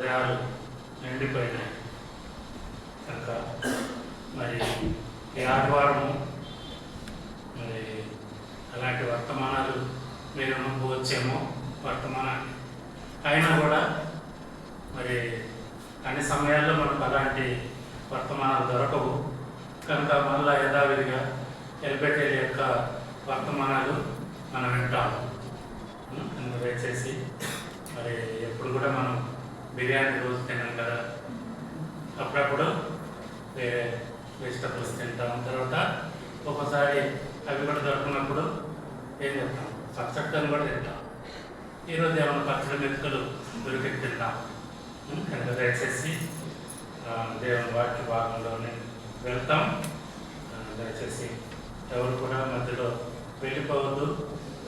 హృదయాలు నిండిపోయినాయి కనుక మరి ఈ ఆదివారము మరి అలాంటి వర్తమానాలు మీరు అనుకోవచ్చేమో వర్తమానాన్ని అయినా కూడా మరి అన్ని సమయాల్లో మనకు అలాంటి వర్తమానాలు దొరకవు కనుక మళ్ళా యథావిధిగా ఎల్బెటేల్ యొక్క వర్తమానాలు మనం వింటాము. దయచేసి మరి ఎప్పుడు కూడా మనం బిర్యానీ రోజు తిన్నాం కదా, అప్పుడప్పుడు వెజిటబుల్స్ తింటాం. తర్వాత ఒక్కోసారి అవి కూడా దొరికినప్పుడు ఏం చెప్తాం, పచ్చడిని కూడా తింటాం. ఈరోజు ఏమైనా పచ్చడి మెతుకులు దొరికి తింటాం. కనుక దయచేసి దేవుని వాక్య భాగంలోనే వెళ్తాం. దయచేసి ఎవరు కూడా మధ్యలో వెళ్ళిపోవద్దు.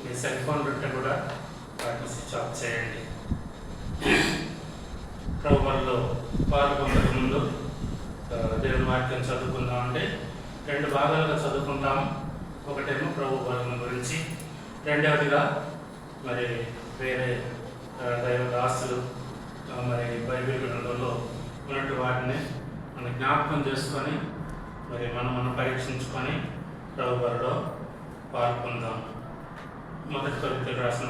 మీ సెల్ ఫోన్లు ఉంటే కూడా వాటిని స్విచ్ ఆఫ్ చేయండి. ప్రభువులో పాల్గొనక ముందు దేవుని వాక్యం చదువుకుందామంటే 2 భాగాలుగా చదువుకుంటాము. ఒకటేమో ప్రభు బలం గురించి, రెండవదిగా మరి వేరే దైవ దాసులు మరి బైబిల్ గ్రంథంలో ఉన్నట్టు వాటిని మనం జ్ఞాపకం చేసుకొని మరి మనం పరీక్షించుకొని ప్రభు బలలో పాల్గొందాం. మొదటి కొరింథీయులకు రాసిన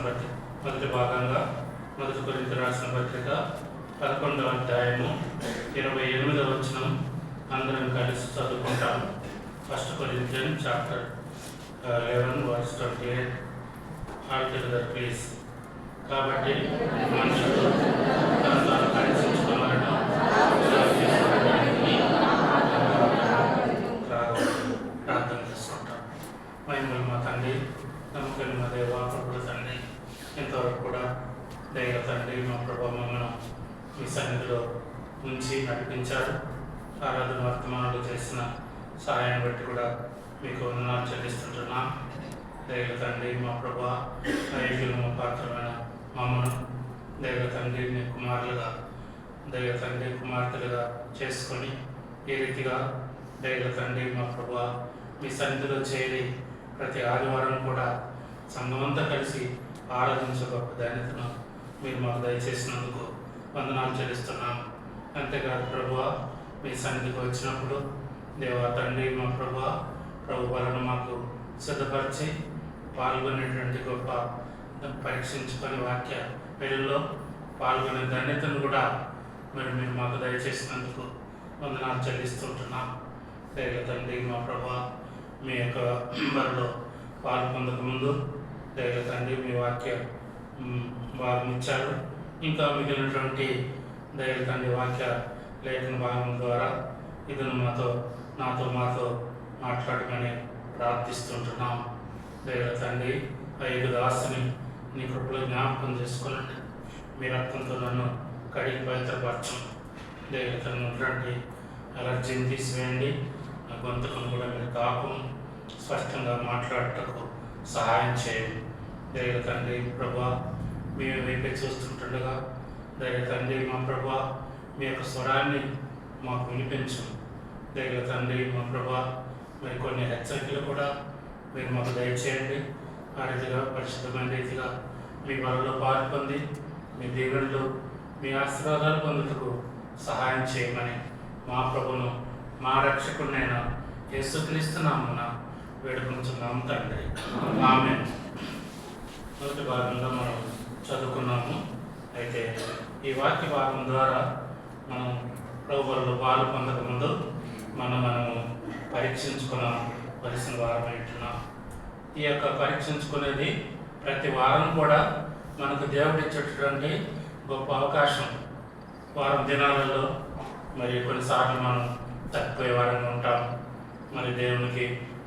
పత్రిక 11వ అధ్యాయము 28వ వచనం అందరం కలిసి చదువుకుంటాం. 1 Corinthians chapter 11 verse 28. All together please. కాబట్టి మనుషులు తను పరీక్షించుకోవాలని ప్రార్థన చేసుకుంటాం. మహిమలు మా తండ్రి, నమ్మకం మా దేవ ప్రభుల తండ్రి, ఇంతవరకు కూడా దైవ తండ్రి మా ప్రభావ మమ్మల్ని మీ సన్నిధిలో ఉంచి నడిపించారు. ఆరాధన వర్తమానాలు చేసిన సహాయాన్ని బట్టి కూడా మీకు వందనాలు చెల్లిస్తుంటున్నాం. దైవ తండ్రి మా ప్రభా ఐక్యులు మా పాత్రమైన మమ్మను దైవ తండ్రి మీ కుమారులుగా దైవ తండ్రి కుమార్తెలుగా చేసుకొని ఏ రీతిగా దైవ తండ్రి మా ప్రభా మీ సన్నిధిలో చేరి ప్రతి ఆదివారం కూడా సంఘమంతా కలిసి ఆరాధించే గొప్ప ధన్యతను మీరు మాకు దయచేసినందుకు వందనాలు చెల్లిస్తున్నాం. అంతేకాదు ప్రభువా మీ సన్నిధికి వచ్చినప్పుడు దేవా తండ్రి మా ప్రభు వలన మాకు సిద్ధపరిచి పాల్గొనేటువంటి గొప్ప పరీక్షించుకొని వాక్య వెలుగులో పాల్గొనే ధన్యతను కూడా మీరు మాకు దయచేసినందుకు వందనాలు చెల్లిస్తుంటున్నాం. దైవ తండ్రి మా ప్రభా మీ యొక్క బరిలో పాల్గొనక ముందు దైవ తండ్రి మీ వాక్య భాగం ఇచ్చారు. ఇంకా మిగిలినటువంటి దైవ తండ్రి వాక్య లేఖన భాగం ద్వారా ఇతను నాతో మాట్లాడమని ప్రార్థిస్తుంటున్నాం. దైవ తండ్రి ఆ 5 దాసుని నీ కృపలో జ్ఞాపకం చేసుకోనండి. మీ రక్తంతో నన్ను కడిగి పవిత్రపరచం. దైవ తండ్రి ఉన్నటువంటి అలర్జీని తీసివేయండి. నా గొంతుకును కూడా మీరు తాపం స్పష్టంగా మాట్లాడటకు సహాయం చేయండి. దైవ తండ్రి ప్రభా మీ వైపే చూస్తుంటుండగా దైవ తండ్రి మా ప్రభా మీ యొక్క స్వరాన్ని మాకు వినిపించు. దైవ తండ్రి మా ప్రభా మరి కొన్ని హెచ్చరికలు కూడా మీరు మాకు దయచేయండి. ఆ రీతిగా పరిశుద్ధమైన రీతిగా మీ బలలో పాల్పొంది మీ దీవెనలు మీ ఆశీర్వాదాలు పొందుటకు సహాయం చేయమని మా ప్రభును మా రక్షకుడినైనా యేసుక్రీస్తునామమున వేడుకొనుచున్నాము తండ్రి. ఆమేన్. మొదటి భాగంలో మనం చదువుకున్నాము. అయితే ఈ వాక్య భాగం ద్వారా మనం ప్రభువులో పాలు పొందక ముందు మనము పరీక్షించుకోవలసిన వారం అంటున్నాం. ఈ యొక్క పరీక్షించుకునేది ప్రతి వారం కూడా మనకు దేవుడు ఇచ్చేటటువంటి గొప్ప అవకాశం. వారం దినాలలో మరి కొన్నిసార్లు మనం తప్పిపోయే వారంగా ఉంటాం. మరి దేవునికి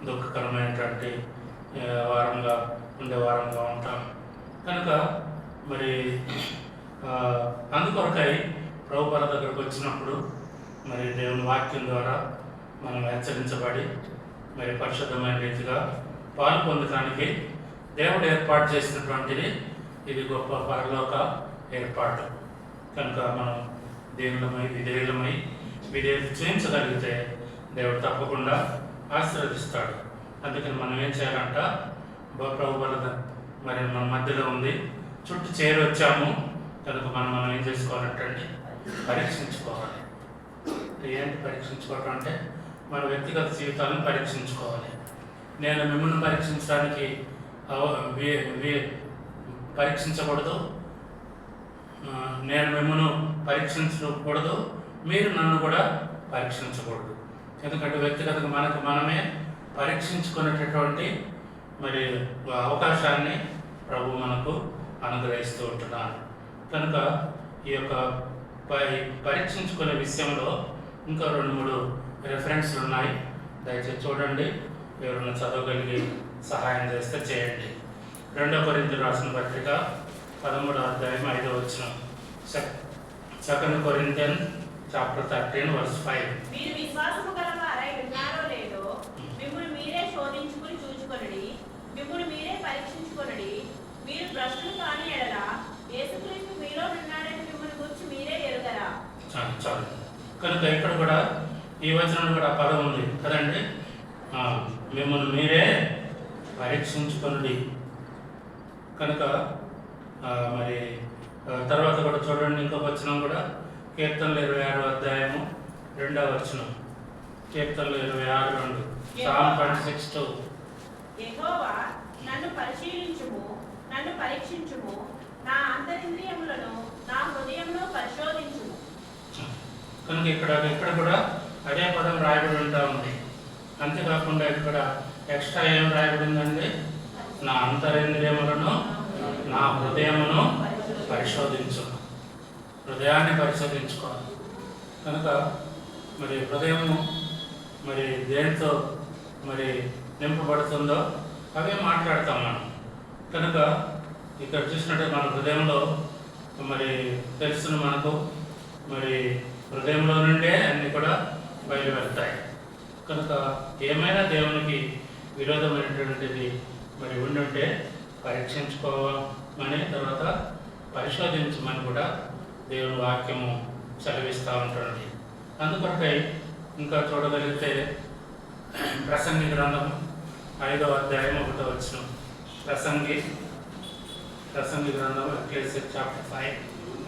దుఃఖకరమైనటువంటి వారంగా ఉండే వారంగా ఉంటాం. కనుక మరి అందుకొరకై ప్రభువుల దగ్గరకు వచ్చినప్పుడు మరి దేవుని వాక్యం ద్వారా మనం హెచ్చరించబడి మరి పరిశుద్ధమైన రీతిగా పాలు పొందడానికి దేవుడు ఏర్పాటు చేసినటువంటిది ఇది గొప్ప పరలోక ఏర్పాటు. కనుక మనం విధేయులమై చేయించగలిగితే దేవుడు తప్పకుండా ఆశీర్వదిస్తాడు. అందుకని మనం ఏం చేయాలంట, ప్రభువుల మరి మన మధ్యలో ఉంది, చుట్టూ చేరి వచ్చాము, కనుక మనం ఏం చేసుకోవాలంటే పరీక్షించుకోవాలి. ఏంటి పరీక్షించుకోవటం అంటే మన వ్యక్తిగత జీవితాలను పరీక్షించుకోవాలి. నేను మిమ్మల్ని పరీక్షించడానికి పరీక్షించకూడదు, నేను మిమ్మల్ని పరీక్షించకూడదు, మీరు నన్ను కూడా పరీక్షించకూడదు. ఎందుకంటే వ్యక్తిగతంగా మనమే పరీక్షించుకునేటటువంటి మరి అవకాశాన్ని ప్రభు మనకు అనుగ్రహిస్తూ ఉంటున్నారు. కనుక ఈ యొక్క పరీక్షించుకునే విషయంలో ఇంకా 2-3 రెఫరెన్స్లు ఉన్నాయి. దయచేసి చూడండి, ఎవరైనా చదవగలిగి సహాయం చేస్తే చేయండి. 2 కొరింథీయులకు రాసిన పత్రిక 13వ అధ్యాయం 5వ వచనం. 2 Corinthians chapter 13 verse 5. మీరు విశ్వాసము గలవారై ఉన్నారో లేదో మిమ్మును మీరే శోధించుకుని చూచుకొనుడి, మిమ్మును మీరే పరీక్షించుకొనుడి. మీరు భ్రష్టులు కాని ఎడల యేసుక్రీస్తు మీలో ఉన్నాడని మిమ్మును గురించి మీరే ఎరుగరా. చాలు. కనుక ఇక్కడ కూడా ఈ వచనంలో కూడా పదం ఉంది కదండి, మిమ్మల్ని మీరే పరీక్షించుకొనుడి. కనుక మరి తర్వాత కూడా చూడండి, ఇంకొక వచనం కూడా కీర్తనలు 26వ అధ్యాయము 2వ వచనం. కీర్తనలు 26:2. Psalm 26:2. యెహోవా నన్ను పరిశీలించుము, నన్ను పరీక్షించుము, నా అంతరింద్రియములను నా హృదయంలో పరిశోధించుము. కనుక ఇక్కడ కూడా అదే పదం రాయబడి ఉంటా ఉంది. అంతేకాకుండా ఇక్కడ ఎక్స్ట్రా ఏం రాయబడి ఉందండి, నా అంతరింద్రియములను నా హృదయమును పరిశోధించు. హృదయాన్ని పరిశోధించుకోవాలి. కనుక మరి హృదయము మరి దేనితో మరి నింపబడుతుందో అవే మాట్లాడతాం మనం. కనుక ఇక్కడ చూసినట్టు మన హృదయంలో మరి తెలుసును మనకు మరి హృదయంలో నుండే అన్నీ కూడా బయలువెళ్తాయి. కనుక ఏమైనా దేవునికి విరోధమైనటువంటిది మరి ఉండుంటే పరీక్షించుకోమని, తర్వాత పరిశోధించమని కూడా దేవుని వాక్యము సెలవిస్తూ ఉంటుంది. అందుకొరకై ఇంకా చూడగలిగితే ప్రసంగి గ్రంథం 5వ అధ్యాయం 1వ వచనం. ప్రసంగి గ్రంథం ఎక్లెసియాస్ చాప్టర్ 5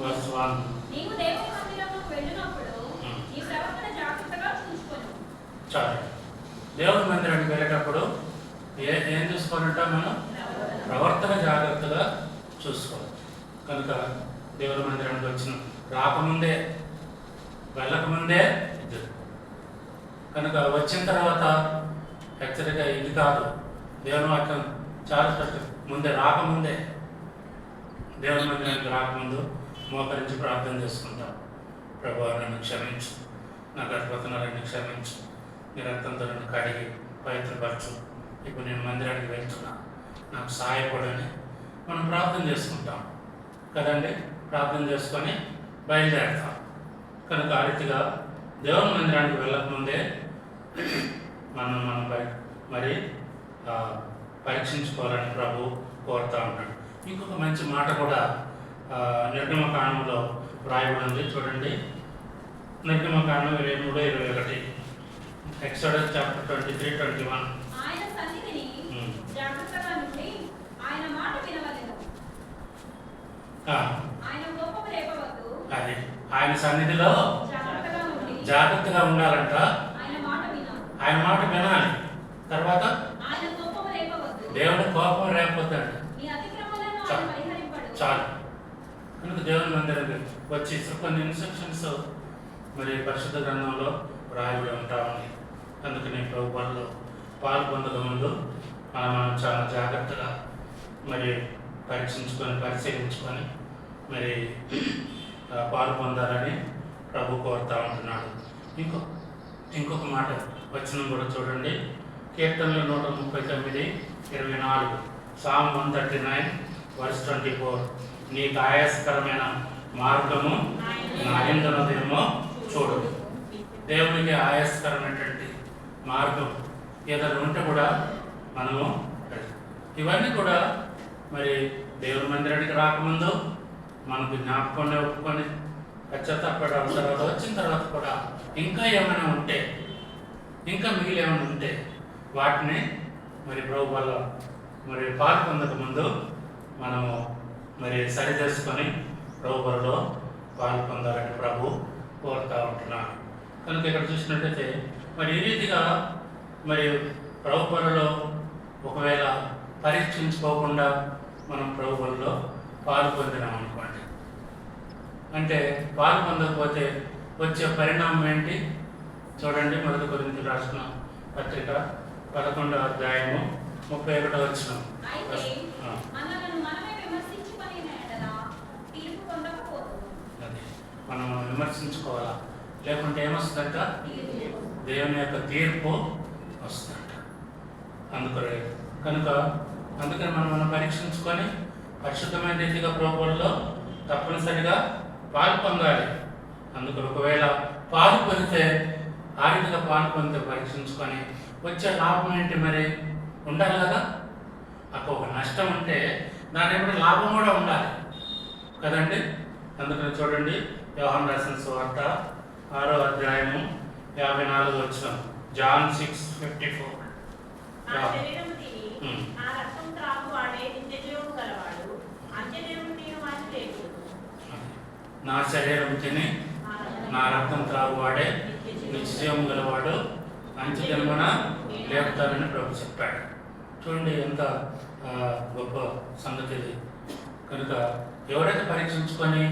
verse 1. నీవు దేవుని మందిరమునకు వెళ్ళినప్పుడు నీ ప్రవర్తన జాగ్రత్తగా చూసుకోను. చాలు. దేవుని మందిరానికి వెళ్ళేటప్పుడు ఏం చూసుకోవాలంట, మనం ప్రవర్తన జాగ్రత్తగా చూసుకోవాలి. కనుక దేవుని మందిరానికి వచ్చిన రాకముందే వెళ్ళకముందే ఇది. కనుక వచ్చిన తర్వాత హెచ్చరిక ఇది కాదు. దేవుని వాక్యం చాలా ముందే రాకముందే, దేవుని మందిరానికి రాకముందు మోకరించి ప్రార్థన చేసుకుంటాం. ప్రభువా నన్ను క్షమించు, నా గర్భవతులను క్షమించు, నీ రక్తంతో నన్ను కడిగి పవిత్రపరచు, ఇప్పుడు నేను మందిరానికి వెళ్తున్నా, నాకు సహాయపడని మనం ప్రార్థన చేసుకుంటాం కదండి. ప్రార్థన చేసుకొని బయలుదేరుతాం. కనుక ఆ రీతిగా దేవుని మందిరానికి వెళ్ళకముందే మనం మరి పరీక్షించుకోవాలని ప్రభు కోరుతూ ఉంటాడు. ఇంకొక మంచి మాట కూడా నిర్గమకాండంలో వ్రాయబడి ఉంది. చూడండి, నిర్గమకాండం 23:21. Exodus chapter 23:21. ఆయన సన్నిధిని జాగ్రత్తగా నుండి ఆయన మాట వినవలెను. ఆయన కోపము రేపవద్దు. అది ఆయన సన్నిధిలో జాగ్రత్తగా ఉండాలంట. ఆయన మాట వినాలి. తర్వాత దేవుని కోపం రేపొద్దండి. చాలు. కనుక దేవుని మందిరం వచ్చి కొన్ని ఇన్స్ట్రక్షన్స్ మరి పరిశుద్ధ గ్రంథంలో రాయబడి ఉంటా ఉంది. అందుకని ప్రభు పనులు పాల్పొందక ముందు మనం చాలా జాగ్రత్తగా మరి పరిశీలించుకొని మరి పాలు పొందాలని ప్రభు కోరుతూ ఉంటున్నాడు. ఇంకొక మాట వచ్చిన కూడా చూడండి, కీర్తనలు 139:24. Psalm 139 verse 24. నీకు ఆయాసకరమైన మార్గము నా యందున్నదేమో చూడు. దేవునికి ఆయాసకరమైనటువంటి మార్గం ఏదైనా ఉంటే కూడా మనము ఇవన్నీ కూడా మరి దేవుని మందిరానికి రాకముందు మనకు జ్ఞాపకం ఒప్పుకొని పశ్చాత్తాపడాలి. తర్వాత వచ్చిన తర్వాత కూడా ఇంకా ఏమైనా ఉంటే, ఇంకా మిగిలి ఏమైనా ఉంటే వాటిని మరి ప్రభు వల్ల మరి పాలు పొందక ముందు మనము మరి సరి చేసుకొని ప్రభువులో పాలు పొందాలని ప్రభు కోరుతూ ఉంటున్నాను. కనుక ఇక్కడ చూసినట్టయితే మరి ఈ రీతిగా మరి ప్రభువులో ఒకవేళ పరీక్షించుకోకుండా మనం ప్రభువులో పాలు పొందినాం అనుకోండి, అంటే పాలు పొందకపోతే వచ్చే పరిణామం ఏంటి చూడండి. 1 కొరింథీయులకు రాసిన పత్రిక 11వ అధ్యాయము 31వ వచనం. అది మనం విమర్శించుకోవాలా, లేకుంటే ఏమొస్తుందంట? దేవుని యొక్క తీర్పు వస్తుందంట. అందుకని మనం పరీక్షించుకొని పరిశుద్ధమైన రీతిగా ప్రభువులో తప్పనిసరిగా పాలు పొందాలి. అందుకని ఒకవేళ పాలు పొందితే ఆ రీతిగా పాలు పొందితే పరీక్షించుకొని వచ్చే లాభం ఏంటి? మరి ఉండాలి కదా. అక్కడ ఒక నష్టం ఉంటే దాని ఎప్పుడు లాభం కూడా ఉండాలి కదండి. అందుకని చూడండి, యోహాను రాసిన సువార్త 6వ అధ్యాయము 54వ వచనం. జాన్ 6:54. నా శరీరం తిని నా రక్తం త్రాగువాడే నిశ్చయం గలవాడు అంత్యజన్మన లేపుతానని ప్రభు చెప్పాడు. చూడండి ఎంత గొప్ప సంగతి ఇది. కనుక ఎవరైతే పరీక్షించుకొని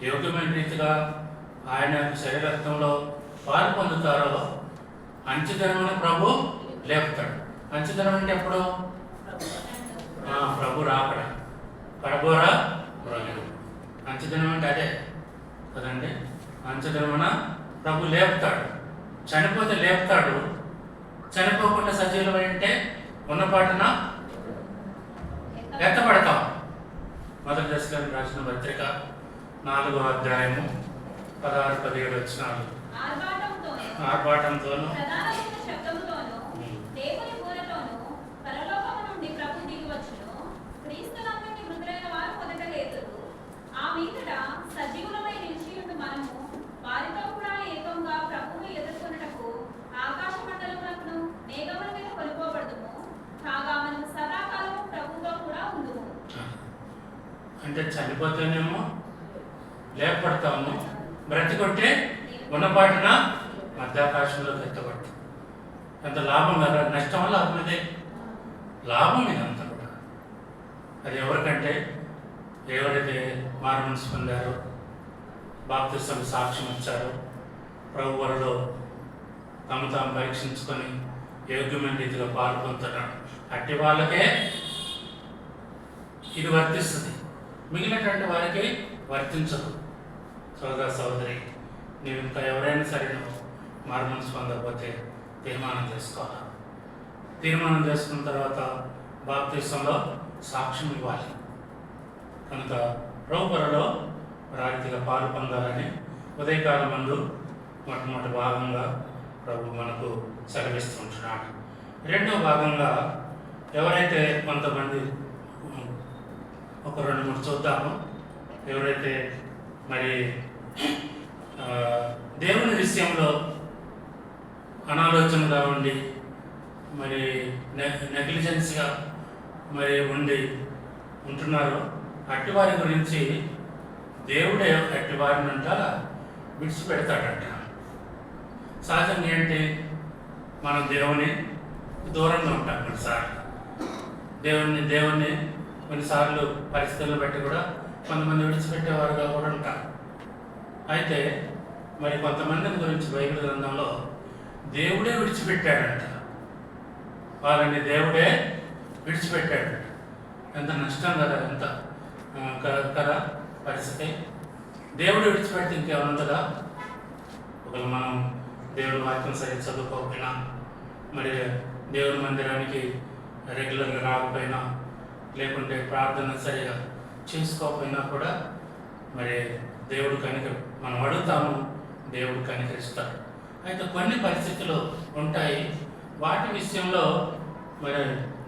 యోగ్యమైన రీతిగా ఆయన శరీరక్తంలో పాలు పొందుతారో అంత్యజన్మన ప్రభు లేపుతాడు. అంత్యజన్మ అంటే ఎప్పుడు? ప్రభు రాకడ, కడబోరా రోజులు. అంత్యజన్మ అంటే అదే కదండి. అంత్యజన్మన ప్రభు లేపుతాడు. చనిపోతే లేపుతాడు, చనిపోకుండా సజీవులు అంటే ఉన్నపాటున ఎత్తపడతాం. 1 దశలోని రాసిన పత్రిక 4వ అధ్యాయము 16-17 వచనాలు. ఆర్భాటంతోనూ అంటే చనిపోతేనేమో లేపడతాము, బ్రతికొట్టే ఉన్నపాటున మధ్యాకాశంలోకి ఎత్తబడతాం. ఎంత లాభం కదా. నష్టం వల్ల అదే లాభం ఇదంతా కూడా. అది ఎవరికంటే ఎవరైతే మారుమనసు పొందారో, బాప్తిస్మం సాక్ష్యం ఇచ్చారో, ప్రభు వరలో తాము పరీక్షించుకొని యోగ్యమైన రీతిగా పాల్గొంటున్నాడు, అట్టి వాళ్ళకే ఇది వర్తిస్తుంది. మిగిలినటువంటి వారికి వర్తించదు. సోదర సోదరి, నీవు ఇంకా ఎవరైనా సరే నువ్వు మారుమనసు పొందకపోతే తీర్మానం చేసుకోవాలి. తీర్మానం చేసుకున్న తర్వాత బాప్తిస్మంలో సాక్ష్యం ఇవ్వాలి. కనుక ప్రభువులో రాయితీగా పాలు పొందాలని ఉదయకాలం ముందు మొట్టమొదటి భాగంగా ప్రభు మనకు సెలవిస్తుంటున్నాడు. రెండో భాగంగా ఎవరైతే కొంతమంది ఒక 2-3 చూద్దాము. ఎవరైతే మరి దేవుని విషయంలో అనాలోచనగా ఉండి మరి నెగ్లిజెన్స్గా మరి ఉంటున్నారో అట్టి వారి గురించి దేవుడే అట్టి వారిని అంట విడిచిపెడతాడంట. సహజంగా ఏంటి, మనం దేవుని దూరంగా ఉంటాం. దేవుణ్ణి కొన్నిసార్లు పరిస్థితులను బట్టి కూడా కొంతమంది విడిచిపెట్టేవారుగా కూడా ఉంటారు. అయితే మరి కొంతమందిని గురించి బైబిల్ గ్రంథంలో దేవుడే విడిచిపెట్టాడంట. వాళ్ళని దేవుడే విడిచిపెట్టాడు. ఎంత నష్టం కదా, ఎంత కదా పరిస్థితి. దేవుడు విడిచిపెడితే ఇంకేముంటుందా? ఒకవేళ మనం దేవుడి వాక్యం సరిగ్గా చదువుకోకపోయినా, మరి దేవుడి మందిరానికి రెగ్యులర్గా రాకపోయినా, లేకుంటే ప్రార్థన సరిగా చేసుకోకపోయినా కూడా మరి దేవుడు మనం అడుగుతాము, దేవుడు కనికరిస్తాడు. అయితే కొన్ని పరిస్థితులు ఉంటాయి, వాటి విషయంలో మరి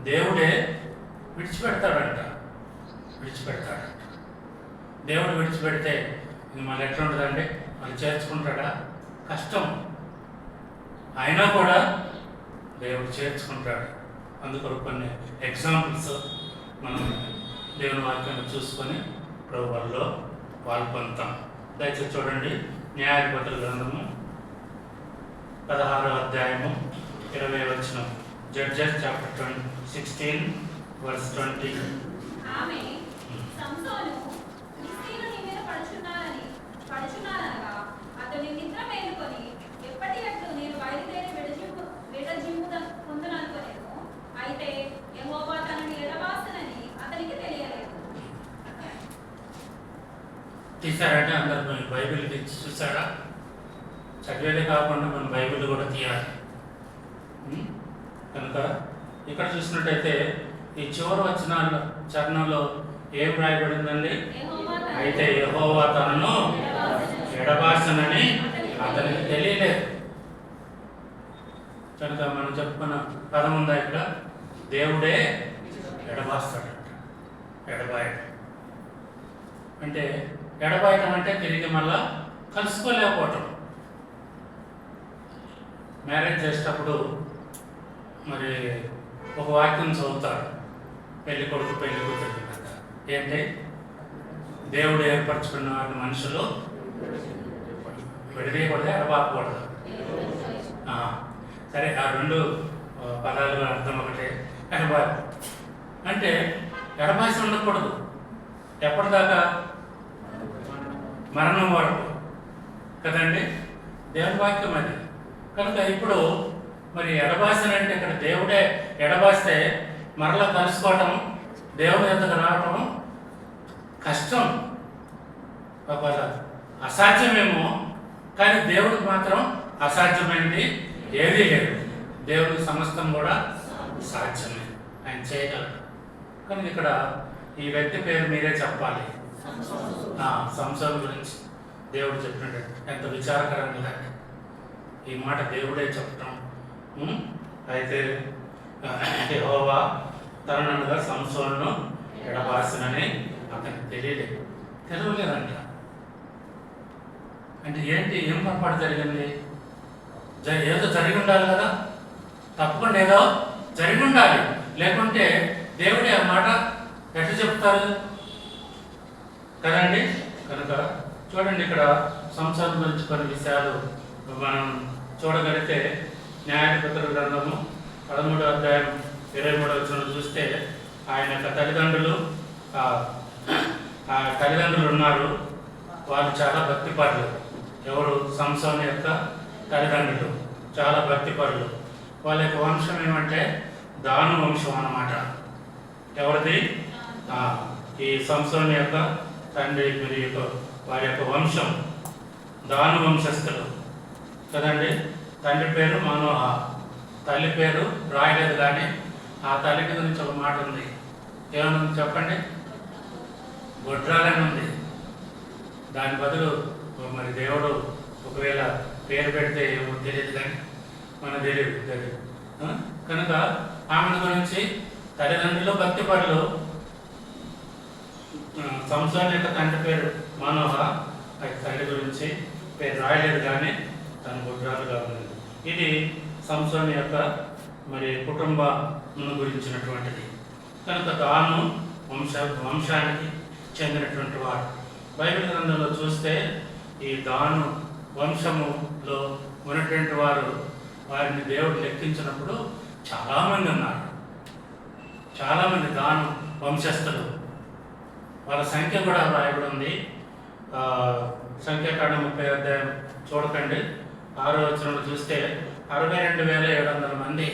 దేవుడే విడిచిపెడతాడంట. దేవుడు విడిచిపెడితే ఇది మళ్ళీ ఎట్లా ఉంటుందంటే మళ్ళీ చేర్చుకుంటాడా? కష్టం. అయినా కూడా దేవుడు చేర్చుకుంటాడు. అందుకొరకు కొన్ని ఎగ్జాంపుల్స్ మనం దేవుని వాక్యాన్ని చూసుకొని ప్రభువులో వాల్పొందుతాం. దయచేసి చూడండి, న్యాయాధిపతుల గ్రంథము 16వ అధ్యాయము 20వ వచనం. Judges chapter 16 verse 20. ఆమె సంసోను ఫిలిష్తీయుని మీద పడుచున్నాననగా అతని నిద్ర మేలుకొని ఎప్పటికట్లు నేను బయలుదేరి విడజిమ్ముకుందుననుకొనెను. అయితే యెహోవా తనని ఎడబాసెనని అతనికి తెలియలేదు. తీశారంటే అందరు మన బైబిల్ తెచ్చి చూసారా? చదివేదే కాకుండా మన బైబిల్ కూడా తీయాలి. కనుక ఇక్కడ చూసినట్టయితే ఈ చివరి వచ్చిన చరణంలో ఏం రాయబడిందండి? అయితే యెహోవా తనను ఎడబాసనని అతనికి తెలియలేదు. కనుక మనం చెప్పుకున్న పదం ఉందా ఇక్కడ? దేవుడే ఎడబాస్తాడంట. ఎడబాయడం అంటే ఎడబాయటం అంటే తిరిగి మళ్ళా కలుసుకోలేకపోవటం. మ్యారేజ్ చేసేటప్పుడు మరి ఒక వాక్యం చదువుతారు, పెళ్లి కొడుకు పెళ్లి కూతురు కథ. ఏంటి? దేవుడు ఏర్పరచుకున్న వారి మనుషులు విడదీయకూడదు, ఎడబాకూడదు. సరే, ఆ రెండు పదాలు అర్థం ఒకటే. ఎడబా అంటే ఎడబాసి ఉండకూడదు. ఎప్పటిదాకా? మరణం వరకు కదండి దేవుని వాక్యం అది. కనుక ఇప్పుడు మరి ఎడబాసిన అంటే ఇక్కడ దేవుడే ఎడబాస్తే మరలా కలుసుకోవటం, దేవుని ఎద్దకు రావటం కష్టం, ఒకవేళ అసాధ్యమేమో. కానీ దేవుడికి మాత్రం అసాధ్యమైనది ఏదీ లేదు. దేవుడికి సమస్తం కూడా సాధ్యమే, ఆయన చేయగలరు. కనుక ఇక్కడ ఈ వ్యక్తి పేరు మీరే చెప్పాలి. సంసోను గురించి దేవుడు చెప్పినట్టు ఎంత విచారకరంగా ఈ మాట దేవుడే చెప్పటం. అయితే యెహోవా తననుగా సంసోనును ఎడబాసినని అతనికి తెలియలేదంట. అంటే ఏంటి? ఏం పొరపాటు జరిగింది? ఏదో జరిగి ఉండాలి కదా, తప్పకుండా ఏదో జరిగి ఉండాలి. లేకుంటే దేవుడే ఆ మాట ఎట్లా చెప్తారు కదండి? కనుక చూడండి, ఇక్కడ సంసారం గురించి కొన్ని విషయాలు మనం చూడగలిగితే న్యాయాధిపతుల గ్రంథము 13వ అధ్యాయం 23వ వచనం చూస్తే ఆయన యొక్క తల్లిదండ్రులు ఉన్నారు. వాళ్ళు చాలా భక్తిపరులు. ఎవరు? సంసోను యొక్క తల్లిదండ్రులు చాలా భక్తిపరులు. వాళ్ళ యొక్క వంశం ఏమంటే దాను వంశం అన్నమాట. ఎవరిది? ఈ సంసోను యొక్క తండ్రి మరియు వారి యొక్క వంశం దాను వంశస్థులు కదండి. తండ్రి పేరు మనోహ, తల్లి పేరు రాయలేదు. కానీ ఆ తల్లికి గురించి ఒక మాట ఉంది. ఏమనుంది చెప్పండి? గొడ్రాలని ఉంది. దాని బదులు మరి దేవుడు ఒకవేళ పేరు పెడితే ఏమో తెలియదు, కానీ మనకు తెలియదు. కనుక ఆమె గురించి తల్లిదండ్రులు భక్తిపరులు. సంసోను యొక్క తండ్రి పేరు మనోహ, తల్లి గురించి పేరు రాయలేదు, కానీ తన గొడ్రాలుగా ఉంది. ఇది సంసోను యొక్క మరి కుటుంబం గురించినటువంటిది. కనుక తాను వంశానికి చెందినటువంటి వాడు. బైబిల్ గ్రంథంలో చూస్తే ఈ దాను వంశములో ఉన్నటువంటి వారిని దేవుడు లెక్కించినప్పుడు చాలామంది ఉన్నారు. చాలామంది దాను వంశస్థులు. వాళ్ళ సంఖ్య కూడా రాయబడి ఉంది. సంఖ్యాకాండం 30వ అధ్యాయం చూడకండి, 6వ వచనంలో చూస్తే 62,700 మంది.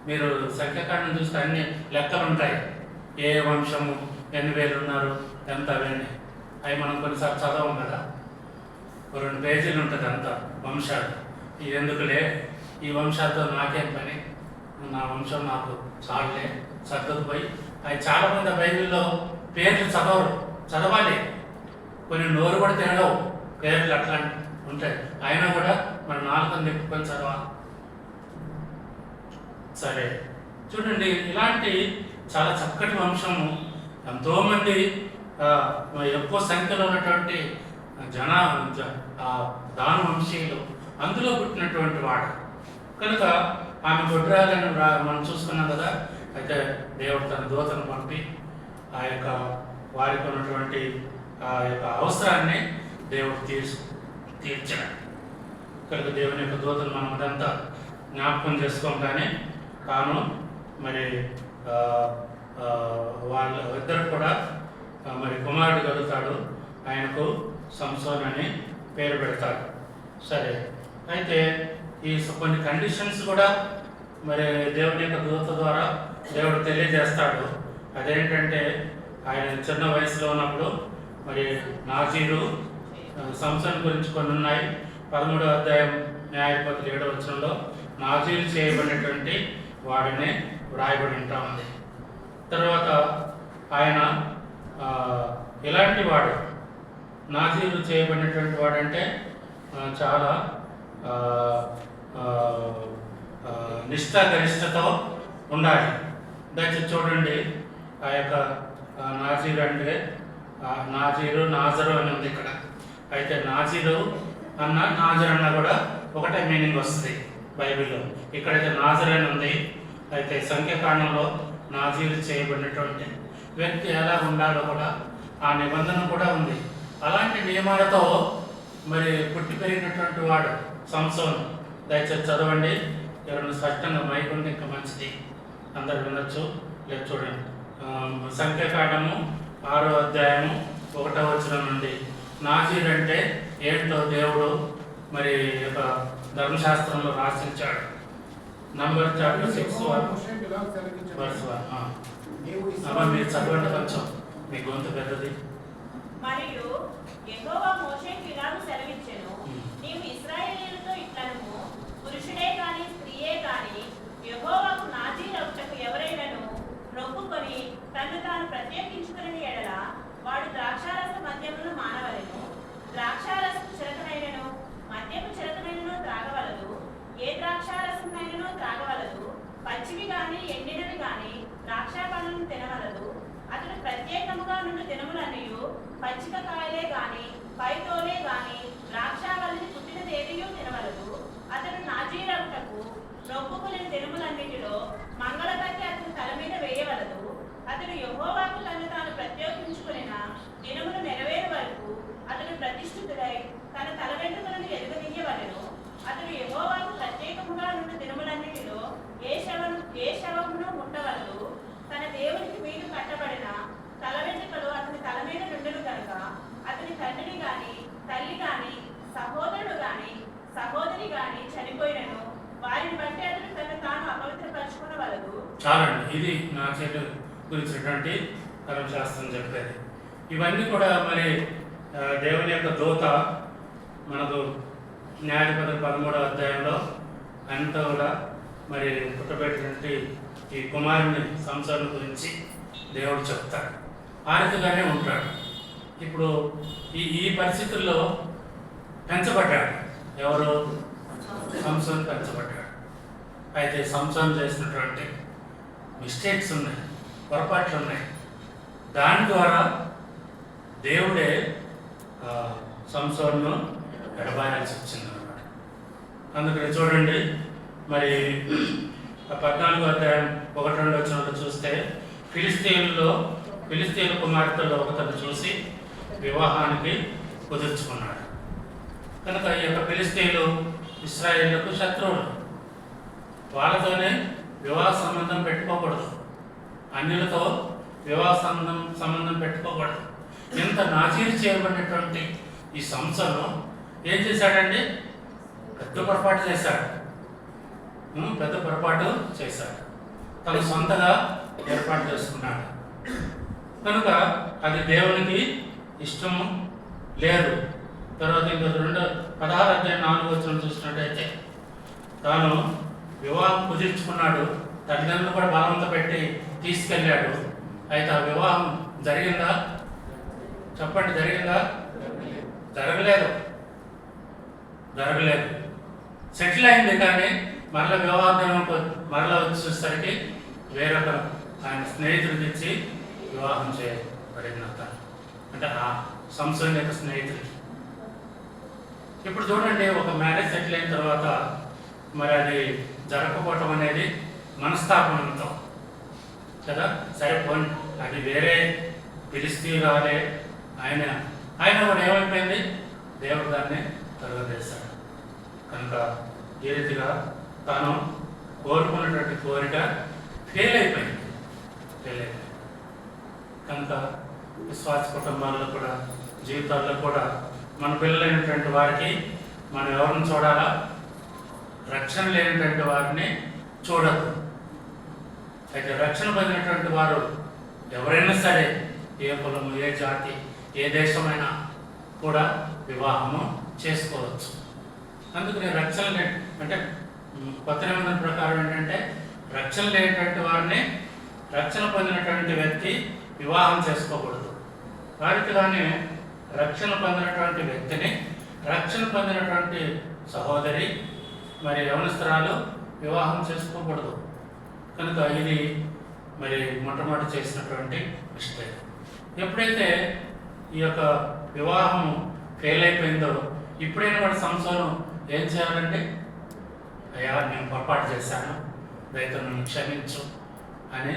మీరు సంఖ్యాకాండం చూస్తే అన్ని లెక్కలు ఉంటాయి. ఏ వంశము ఎన్ని వేలు ఉన్నారు, ఎంత అవన్నీ. అవి మనం కొన్నిసార్లు చదవం కదా. 2 పేజీలు ఉంటుంది అంతా వంశాలు. ఇది ఎందుకులే, ఈ వంశాలతో నాకేం పని, నా వంశం నాకు చాలులే సర్దుకుపోయి. అవి చాలామంది బైబిల్లో పేర్లు చదవాలి. కొన్ని నోరు కూడా తినడవు, పేర్లు అట్లా ఉంటాయి. అయినా కూడా మన నాలుకను తిప్పుకొని చదవాలి. సరే, చూడండి, ఇలాంటి చాలా చక్కటి వంశము, ఎంతోమంది ఎక్కువ సంఖ్యలో ఉన్నటువంటి దాను వంశీయులు, అందులో పుట్టినటువంటి వాడు. కనుక ఆమె గొడ్రాలను మనం చూసుకున్నాం కదా. అయితే దేవుడు తన దూతను పంపి ఆ యొక్క వారికి ఉన్నటువంటి ఆ యొక్క అవసరాన్ని దేవుడు తీర్చాడు. కనుక దేవుని యొక్క దూతను మనం అదంతా జ్ఞాపకం చేసుకోగానే తాను మరి వాళ్ళ ఇద్దరు కూడా మరి కుమారుడు కలుగుతాడు, ఆయనకు సంసోన్ అని పేరు పెడతాడు. సరే, అయితే ఈ కొన్ని కండిషన్స్ కూడా మరి దేవుని యొక్క దూత ద్వారా దేవుడు తెలియజేస్తాడు. అదేంటంటే ఆయన చిన్న వయసులో ఉన్నప్పుడు మరి నాజీరు సంసోన్ గురించి కొన్ని ఉన్నాయి. 13వ అధ్యాయం న్యాయాధిపతులు 7వ వచనంలో నాజీరు చేయబడినటువంటి వాడిని వ్రాయబడి ఉంటా ఉంది. తర్వాత ఆయన ఎలాంటి వాడు, నాజీరు చేయబడినటువంటి వాడంటే చాలా నిష్ఠాగరిష్టతో ఉండాలి. దయచేసి చూడండి, ఆ యొక్క నాజీరు అంటే నాజరు అని ఉంది ఇక్కడ. అయితే నాజీరు అన్న నాజర్ అన్న కూడా ఒకటే మీనింగ్ వస్తుంది బైబిల్లో. ఇక్కడైతే నాజర్ అని ఉంది. అయితే సంఖ్యాకాండంలో నాజీరు చేయబడినటువంటి వ్యక్తి ఎలా ఉండాలో కూడా ఆ నిబంధన కూడా ఉంది. అలాంటి నియమాలతో మరి పుట్టి పెరిగినటువంటి వాడు సంసోను. దయచేసి చదవండి, ఎవరైనా స్పష్టంగా మైక్ ఉంది ఇంకా మంచిది, అందరు వినొచ్చు. లేదు చూడండి, సంఖ్యాకాండము 6వ అధ్యాయము 1వ వచనం నుండి నాజీర్ అంటే ఏంటో దేవుడు మరి యొక్క ధర్మశాస్త్రంలో రాసించాడు. Number chapter 6 verse 1. మీరు చదవండి కొంచెం, మీ గొంతు పెద్దది. మరియు యెహోవా మోషేకు ఇలాగ సెలవిచ్చెను, నీవు ఇశ్రాయేలీయులతో ఇట్లనుము, పురుషుడే కాని స్త్రీయే కాని యెహోవాకు నాజీరవుటకు ఎవరైనను నొప్పుకొని తన్ను తాను ప్రత్యేకించుకుని ఎడల వాడు ద్రాక్షారస మద్యమును మానవలెను. ద్రాక్షారసపు చిరకనైనను మద్యపు చిరకనైనను త్రాగవలదు. ఏ ద్రాక్షారసమైనను త్రాగవలదు. పచ్చివి గాని ఎండినవి గాని ద్రాక్ష పండ్లను తినవలదు. అతడు ప్రత్యేకముగా నుండి దినములన్నయు పచ్చిక కాయలే గాని పైతోలే గాని ద్రాక్షావల్లి పుట్టినదేదియూ తినవలదు. అతడు నాజీరవుటకు నొప్పుకుని దినములన్నిటిలో మంగళకత్తి అతని తల మీద వేయవలదు. అతడు యెహోవాకు తను తాను ప్రత్యేకించుకునిన దినములు నెరవేరు వరకు అతడు ప్రతిష్ఠితుడై తన తల వెంట్రుకలను ఎరుగనీయవలెను. అతడు యెహోవాకు ప్రత్యేకముగా నుండి దినములన్నిటిలో ఏ శవమును ముట్టవలదు. తన దేవునికి వీలు కట్టబడిన తల వెంట్రుకలు అతని తల మీద నుండును కనుక అతని తండ్రిని గాని తల్లి గాని సహోదరుడు గాని సహోదరి గాని చనిపోయినను వారిని బట్టి అతడు తను తాను అపవిత్రపరచుకునవలదు. చాలండి, ఇది నా చేతి గురించినటువంటి ధర్మశాస్త్రం చెప్పేది. ఇవన్నీ కూడా మరి దేవుని యొక్క దూత మనకు న్యాయాధిపతులు 13వ అధ్యాయంలో అంతా కూడా మరి పుట్టబెట్టినటువంటి ఈ కుమారుని సంసారం గురించి దేవుడు చెప్తాడు. ఆ రీతిగానే ఉంటాడు. ఇప్పుడు ఈ పరిస్థితుల్లో పెంచబడ్డాడు. ఎవరు? సంసోన్ పెంచబడ్డాడు. అయితే సంసోన్ చేసినటువంటి మిస్టేక్స్ ఉన్నాయి, పొరపాట్లు ఉన్నాయి. దాని ద్వారా దేవుడే సంసోన్ను ఎడబాయాల్సి వచ్చింది అన్నమాట. అందుకని చూడండి, మరి 14వ అధ్యాయం 1-2 వచనంలో చూస్తే ఫిలిస్తీయుల కుమార్తెలో ఒకతను చూసి వివాహానికి కుదుర్చుకున్నాడు. కనుక ఈ యొక్క ఫిలిస్తీయులు ఇశ్రాయేలుకు శత్రువులు. వాళ్ళతోనే వివాహ సంబంధం పెట్టుకోకూడదు, అన్యులతో వివాహ సంబంధం పెట్టుకోకూడదు. ఎంత నాజీరు చేయబడినటువంటి ఈ సంసోను ఏం చేశాడండి? పెద్ద పొరపాటు చేశాడు. తను సొంతగా ఏర్పాటు చేసుకున్నాడు. కనుక అది దేవునికి ఇష్టము లేదు. తర్వాత ఇంకా 16వ అధ్యాయం 4వ వచనం చూసినట్టయితే తాను వివాహం కుదుర్చుకున్నాడు. తల్లిదండ్రులు కూడా బలవంత పెట్టి తీసుకెళ్ళాడు. అయితే ఆ వివాహం జరిగిందా? చెప్పండి, జరిగిందా? జరగలేదు. సెటిల్ అయింది, కానీ మరలా వివాహం మరలా వచ్చేసరికి వేరొక ఆయన స్నేహితుడికి ఇచ్చి వివాహం చేయబడింది అతను, అంటే ఆ సంసోన్ యొక్క స్నేహితుడికి. ఇప్పుడు చూడండి, ఒక మ్యారేజ్ సెటిల్ అయిన తర్వాత మరి అది జరగకపోవటం అనేది మనస్తాపంతో కదా. సరే పోనీ, అది వేరే ఫిలిస్తీయురాలే ఆయన ఆయన కూడా ఏమైపోయింది, దేవుడు దాన్ని తొలగజేశాడు. కనుక ఈ రీతిగా తాను కోరుకున్నటువంటి కోరిక ఫెయిల్ అయిపోయింది. కనుక విశ్వాస కుటుంబాల్లో కూడా, జీవితాల్లో కూడా మన పిల్లలైనటువంటి వారికి మనం ఎవరిని చూడాలా? రక్షణ లేనటువంటి వారిని చూడద్దు. అయితే రక్షణ పొందినటువంటి వారు ఎవరైనా సరే, ఏ కులము, ఏ జాతి, ఏ దేశమైనా కూడా వివాహము చేసుకోవచ్చు. అందుకని రక్షణ అంటే కొత్త నిబంధన ప్రకారం ఏంటంటే, రక్షణ లేనటువంటి వారిని రక్షణ పొందినటువంటి వ్యక్తి వివాహం చేసుకోకూడదు. వారికిగానే రక్షణ పొందినటువంటి వ్యక్తిని, రక్షణ పొందినటువంటి సహోదరి మరి యవనస్తురాలు వివాహం చేసుకోకూడదు. కనుక ఇది మరి మొట్టమొదటి చేసినటువంటి మిస్టేక్. ఎప్పుడైతే ఈ యొక్క వివాహం ఫెయిల్ అయిపోయిందో, ఇప్పుడైనా కూడా సంసారం ఏం చేయాలంటే, అయ్యా నేను పొరపాటు చేశాను, దయతో నన్ను క్షమించు అని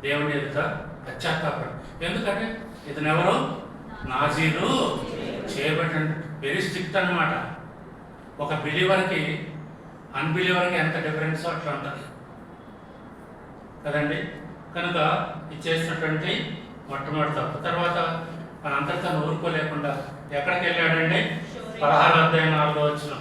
దేవుని ఎదుట పశ్చాత్తాపడు. ఎందుకంటే ఇతనెవరు? నాజీరు చేయబడిన, వెరీ స్ట్రిక్ట్ అనమాట. ఒక బిలీవర్కి అన్బిలీవర్కి ఎంత డిఫరెన్స్ అట్లా ఉంటుంది కదండి. కనుక ఇది చేసినటువంటి మొట్టమొదటి తప్పు. తర్వాత అంతటా ఊరుకోలేకుండా ఎక్కడికి వెళ్ళాడండి? 16:4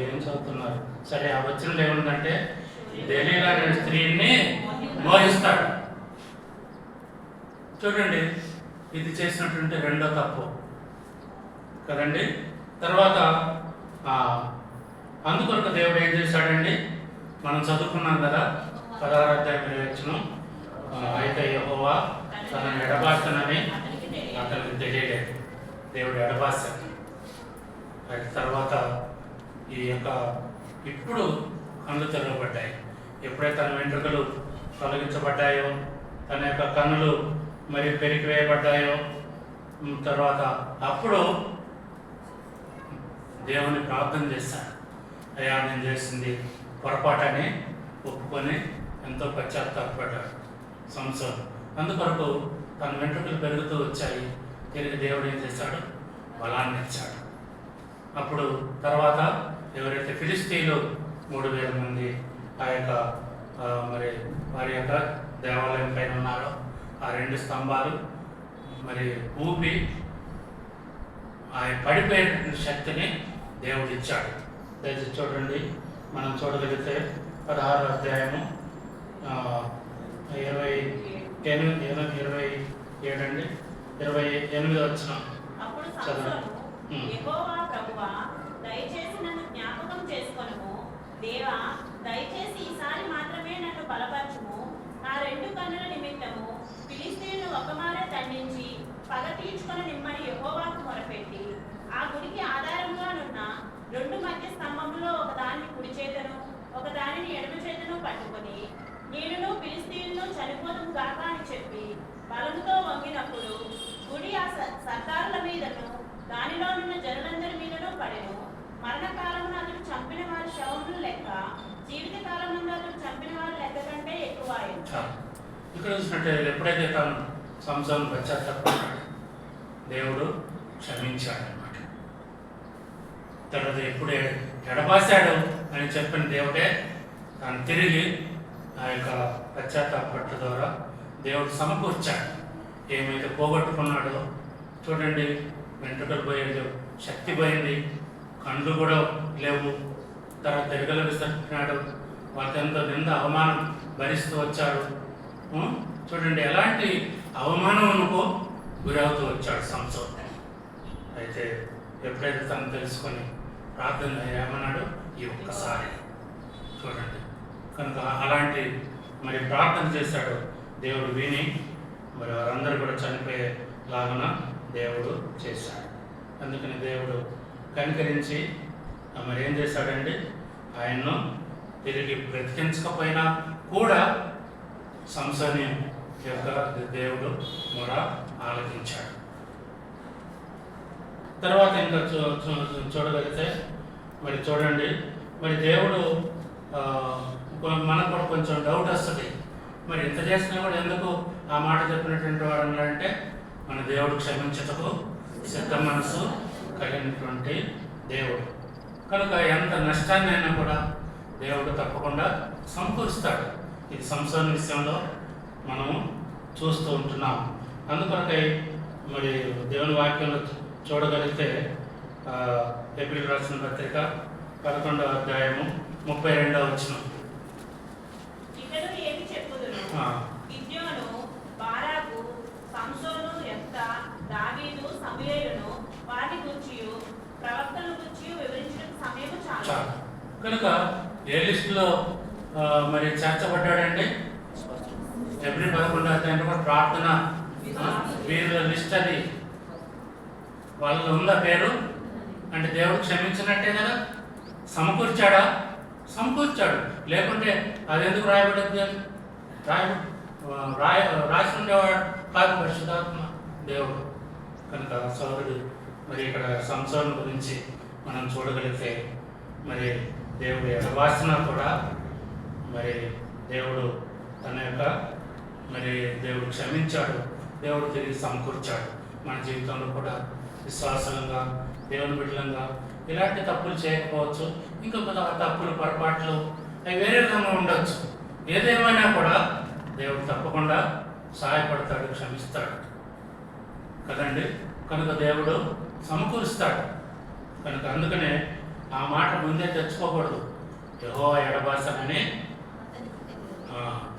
ఏం చదువుతున్నారు? సరే, ఆ వచనంలో ఏముందంటే, దెలీలా అనే స్త్రీని మోహిస్తాడు. చూడండి, ఇది చేసినటువంటి రెండో తప్పు కదండి. తర్వాత అందుకొరకు దేవుడు ఏం చేశాడండి? మనం చదువుకున్నాం కదా 16 అయితే యెహోవా తనను ఎడబాసనని అతనికి తెలియలేదు. దేవుడు ఎడబాసాడు. తర్వాత ఈ యొక్క ఇప్పుడు కళ్ళు తెరవబడ్డాయి. ఎప్పుడైతే తన వెంట్రుకలు తొలగించబడ్డాయో, తన యొక్క కన్నులు మరి పెరిగివేయబడ్డాయో, తర్వాత అప్పుడు దేవుని ప్రార్థన చేశాడు. అయ్యా నేను చేసింది పొరపాటని ఒప్పుకొని ఎంతో పశ్చాత్తాపడ్డాడు సంసోను. అందుకొరకు తన వెంట్రుకలు పెరుగుతూ వచ్చాయి. తిరిగి దేవుడు ఏం చేశాడు? బలాన్ని ఇచ్చాడు. అప్పుడు తర్వాత ఎవరైతే ఫిలిస్తీన్లు 3000 మంది ఆ యొక్క మరి వారి యొక్క దేవాలయం పైన ఉన్నారో, ఆ 2 స్తంభాలు మరి ఊపి ఆ పడిపోయిన శక్తిని దేవుడు ఇచ్చాడు. దయచేసి చూడండి, మనం చూడగలిగితే 16వ అధ్యాయము 28 వచ్చిన యెహోవా ప్రభువా, దయచేసి నన్ను జ్ఞాపకం చేసుకొనుము. దేవా, దయచేసి ఈసారి మాత్రమే నన్ను బలపరచుము. నా 2 కన్నుల నిమిత్తము ఫిలిస్తీయులను ఒకమారే దండించి పగ తీర్చుకొని నిమ్మని యెహోవాకు మొరపెట్టి, ఆ గుడికి ఆధారంగానున్న 2 మధ్య స్తంభములో ఒకదాన్ని కుడి చేతను ఒకదానిని ఎడమ చేతను పట్టుకొని, నేనును ఫిలిస్తీయులను చనిపోదుము గాక అని చెప్పి బలముతో వంగినప్పుడు గుడి ఆ సర్దారుల మీదను దానిలో ఉన్న జనులందరి మీదను పడెను. మరణకాలమున అతడు చంపిన వారి శవములు లెక్క జీవిత కాలమున అతడు చంపిన వారి లెక్క కంటే ఎక్కువ. ఇక్కడ చూసినట్టే ఎప్పుడైతే తాను సంసారం పశ్చాత్తాపడ్డాడు, దేవుడు క్షమించాడు అన్నమాట. తర్వాత ఎప్పుడే ఎడబాసాడు అని చెప్పిన దేవుడే తాను తిరిగి ఆ యొక్క పశ్చాత్తాపట్ల ద్వారా దేవుడు సమకూర్చాడు. ఏమైతే పోగొట్టుకున్నాడో చూడండి, వెంట్రుకలు పోయేది, శక్తి పోయింది, కళ్ళు కూడా లేవు. తర్వాత తిరగలు విసర్జినాడు. వాళ్ళకెంతో నింద అవమానం భరిస్తూ వచ్చాడు. చూడండి, ఎలాంటి అవమానమునకు గురవుతూ వచ్చాడు సంసోను. అయితే ఎప్పుడైతే తను తెలుసుకొని ప్రార్థన ఏమన్నాడు? ఈ ఒక్కసారి చూడండి. కనుక అలాంటి మరి ప్రార్థన చేశాడు. దేవుడు విని మరి వారందరూ కూడా చనిపోయేలాగున దేవుడు చేశాడు. అందుకని దేవుడు కనికరించి మరి ఏం చేశాడండి? ఆయన్ను తిరిగి బ్రతికించకపోయినా కూడా సంసోను యొక్క దేవుడు కూడా ఆలకించాడు. తర్వాత ఇంకా చూడగలిగితే మరి చూడండి, మరి దేవుడు మనకు కూడా కొంచెం డౌట్ వస్తుంది. మరి ఇంత చేసినా కూడా ఎందుకు ఆ మాట చెప్పినటువంటి వాడు అన్నాడంటే, మన దేవుడు క్షమించటకు సిద్ధ మనసు కలిగినటువంటి దేవుడు కనుక ఎంత నష్టాన్ని అయినా కూడా దేవుడు తప్పకుండా సమకూరుస్తాడు. ఇది సంసోను విషయంలో మనము చూస్తూ ఉంటున్నాం. అందుకొరకై మరి దేవుని వాక్యంలో చూడగలిగితే హెబ్రీయులకు రాసిన పత్రిక 11వ అధ్యాయము 32వ వచనం. ఇతడు ఏమి చెప్పుదును? గిద్యోను, బారాకు, సంసోను, యెఫ్తా, దావీదు, సమూయేలును వాటి గురించియు ప్రవక్తల గురించియు వివరించడానికి సమయం చాలు. కనుక ఏ లిస్టులో మరి చేర్చబడ్డాడండి? హెబ్రీ 11వ అధ్యాయంలో కూడా ప్రార్థన వీరుల లిస్ట్ అది. వాళ్ళలో ఉందా పేరు? అంటే దేవుడు క్షమించినట్టే కదా. సమకూర్చాడా? సమకూర్చాడు. లేకుంటే అది ఎందుకు రాయబడింది? రాసి ఉండేవాడు కాదు పరిశుద్ధాత్మ దేవుడు. కనుక సోదరుడు మరి ఇక్కడ సంసోను గురించి మనం చూడగలిగితే మరి దేవుడు ఎడబాసినా కూడా మరి దేవుడు తన యొక్క మరి దేవుడు క్షమించాడు, దేవుడు తిరిగి సమకూర్చాడు. మన జీవితంలో కూడా విశ్వాసంగా దేవుని బిడ్డలంగా ఇలాంటి తప్పులు చేయకపోవచ్చు, ఇంకా తప్పులు పొరపాట్లు అవి వేరే విధంగా ఉండొచ్చు. ఏదేమైనా కూడా దేవుడు తప్పకుండా సహాయపడతాడు, క్షమిస్తాడు కదండి. కనుక దేవుడు సమకూరుస్తాడు. కనుక అందుకనే ఆ మాట ముందే తెచ్చుకోకూడదు. యెహోవా ఎడబాసనని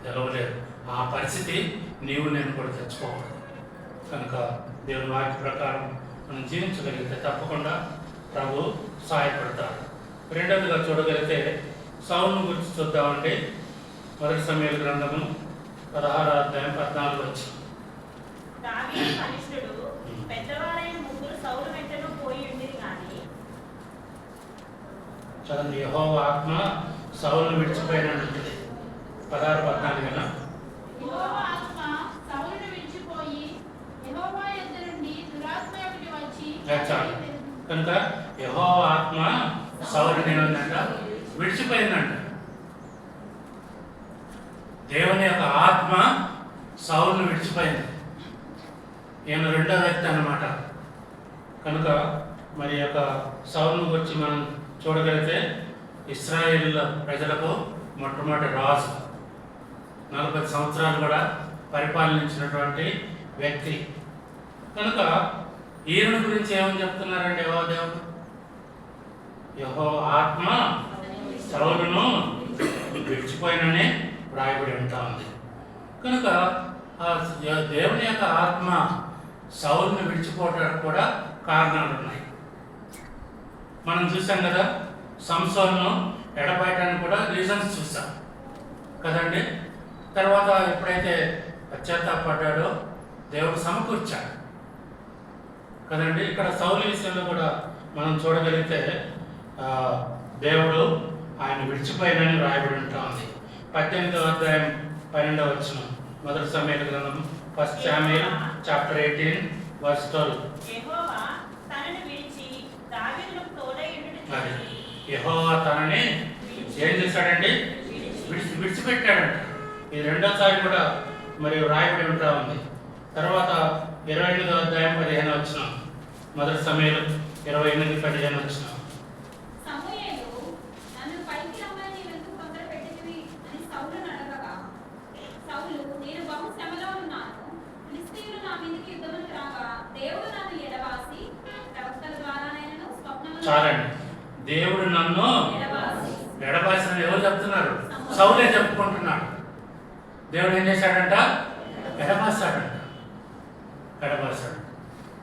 తెలవలేదు. ఆ పరిస్థితి నీవు నేను కూడా తెచ్చుకోకూడదు. కనుక దేవుని వాక్య ప్రకారం మనం జీవించగలిగితే తప్పకుండా ప్రభు సహాయపడతాడు. రెండవదిగా చూడగలిగితే సౌలును గురించి చూద్దామండి. 1 సమూయేలు గ్రంథము 16వ అధ్యాయం 14 వచనం. దావీదు కనిష్ఠుడు, పెద్దవారైన ముగ్గురు సౌలు వెంటనే పోయి ఉండిరి గాని చదువు. యెహోవా ఆత్మ సౌలును విడిచిపోయినట్టుంది. 16-14 యెహోవా ఆత్మ సౌలును విడిచిపోయి యెహోవా యొద్ద నుండి దురాత్మ ఒకటి వచ్చి కనుక యెహోవా ఆత్మ సౌలుని ఏమందంట? విడిచిపోయిందంట. దేవుని యొక్క ఆత్మ సౌలును విడిచిపోయింది. ఈయన రెండో వ్యక్తి అన్నమాట. కనుక మరి యొక్క సౌలును గురించి మనం చూడగలిగితే ఇశ్రాయేల్ ప్రజలకు మొట్టమొదటి రాజు, 40 సంవత్సరాలు కూడా పరిపాలించినటువంటి వ్యక్తి. కనుక ఈయన గురించి ఏమని చెప్తున్నారండి యెహోవా దేవుడు? యెహోవా ఆత్మ సౌలును విడిచిపోయిననే రాయబడి ఉంటా ఉంది. కనుక దేవుని యొక్క ఆత్మ సౌలును విడిచిపోవడానికి కూడా కారణాలు ఉన్నాయి. మనం చూసాం కదా, సంసోను ఎడబాయటానికి కూడా రీజన్స్ చూసాం కదండి. తర్వాత ఎప్పుడైతే పశ్చాత్తాపడ్డాడో దేవుడు సమకూర్చాడు కదండి. ఇక్కడ సౌలు విషయంలో కూడా మనం చూడగలిగితే దేవుడు ఆయన విడిచిపోయినని రాయబడి ఉంటా ఉంది. 18వ అధ్యాయం 12వ వచనం. 1 సమూయేలు గ్రంథం 1 సామ్యూయల్ చాప్టర్ 18 వర్స్ 12. యెహోవా తనను విడిచి దావీదుకు తోడై ఉండుట చూసి యెహోవా తనని ఏం చేశాడండి? విడిచిపెట్టాడంట. ఇది రెండోసారి కూడా మరి రాయబడి ఉంటా ఉంది. తర్వాత 28వ అధ్యాయం 15వ వచనం. 1 సమూయేలు 28-15 వచనం. సమూయేలు, నన్ను పైకి రమ్మని నీవెందుకు తొందర పెట్టితివి అని సౌలును అడగగా, సౌలు, నేను బహు శ్రమలో ఉన్నాను, ఫిలిష్తీయులు నా మీదికి యుద్ధములకు రాగా దేవుడు నన్ను ఎడబాసి ప్రవక్తల ద్వారానైనను స్వప్నములో చాలండి. దేవుడు నన్ను ఎడబాసి ఎడబాసిన ఎవరు చెప్తున్నారు? సౌలే చెప్పుకుంటున్నాడు. దేవుడు ఏం చేశాడంట? ఎడబాసాడంట. ఎడబాసాడు.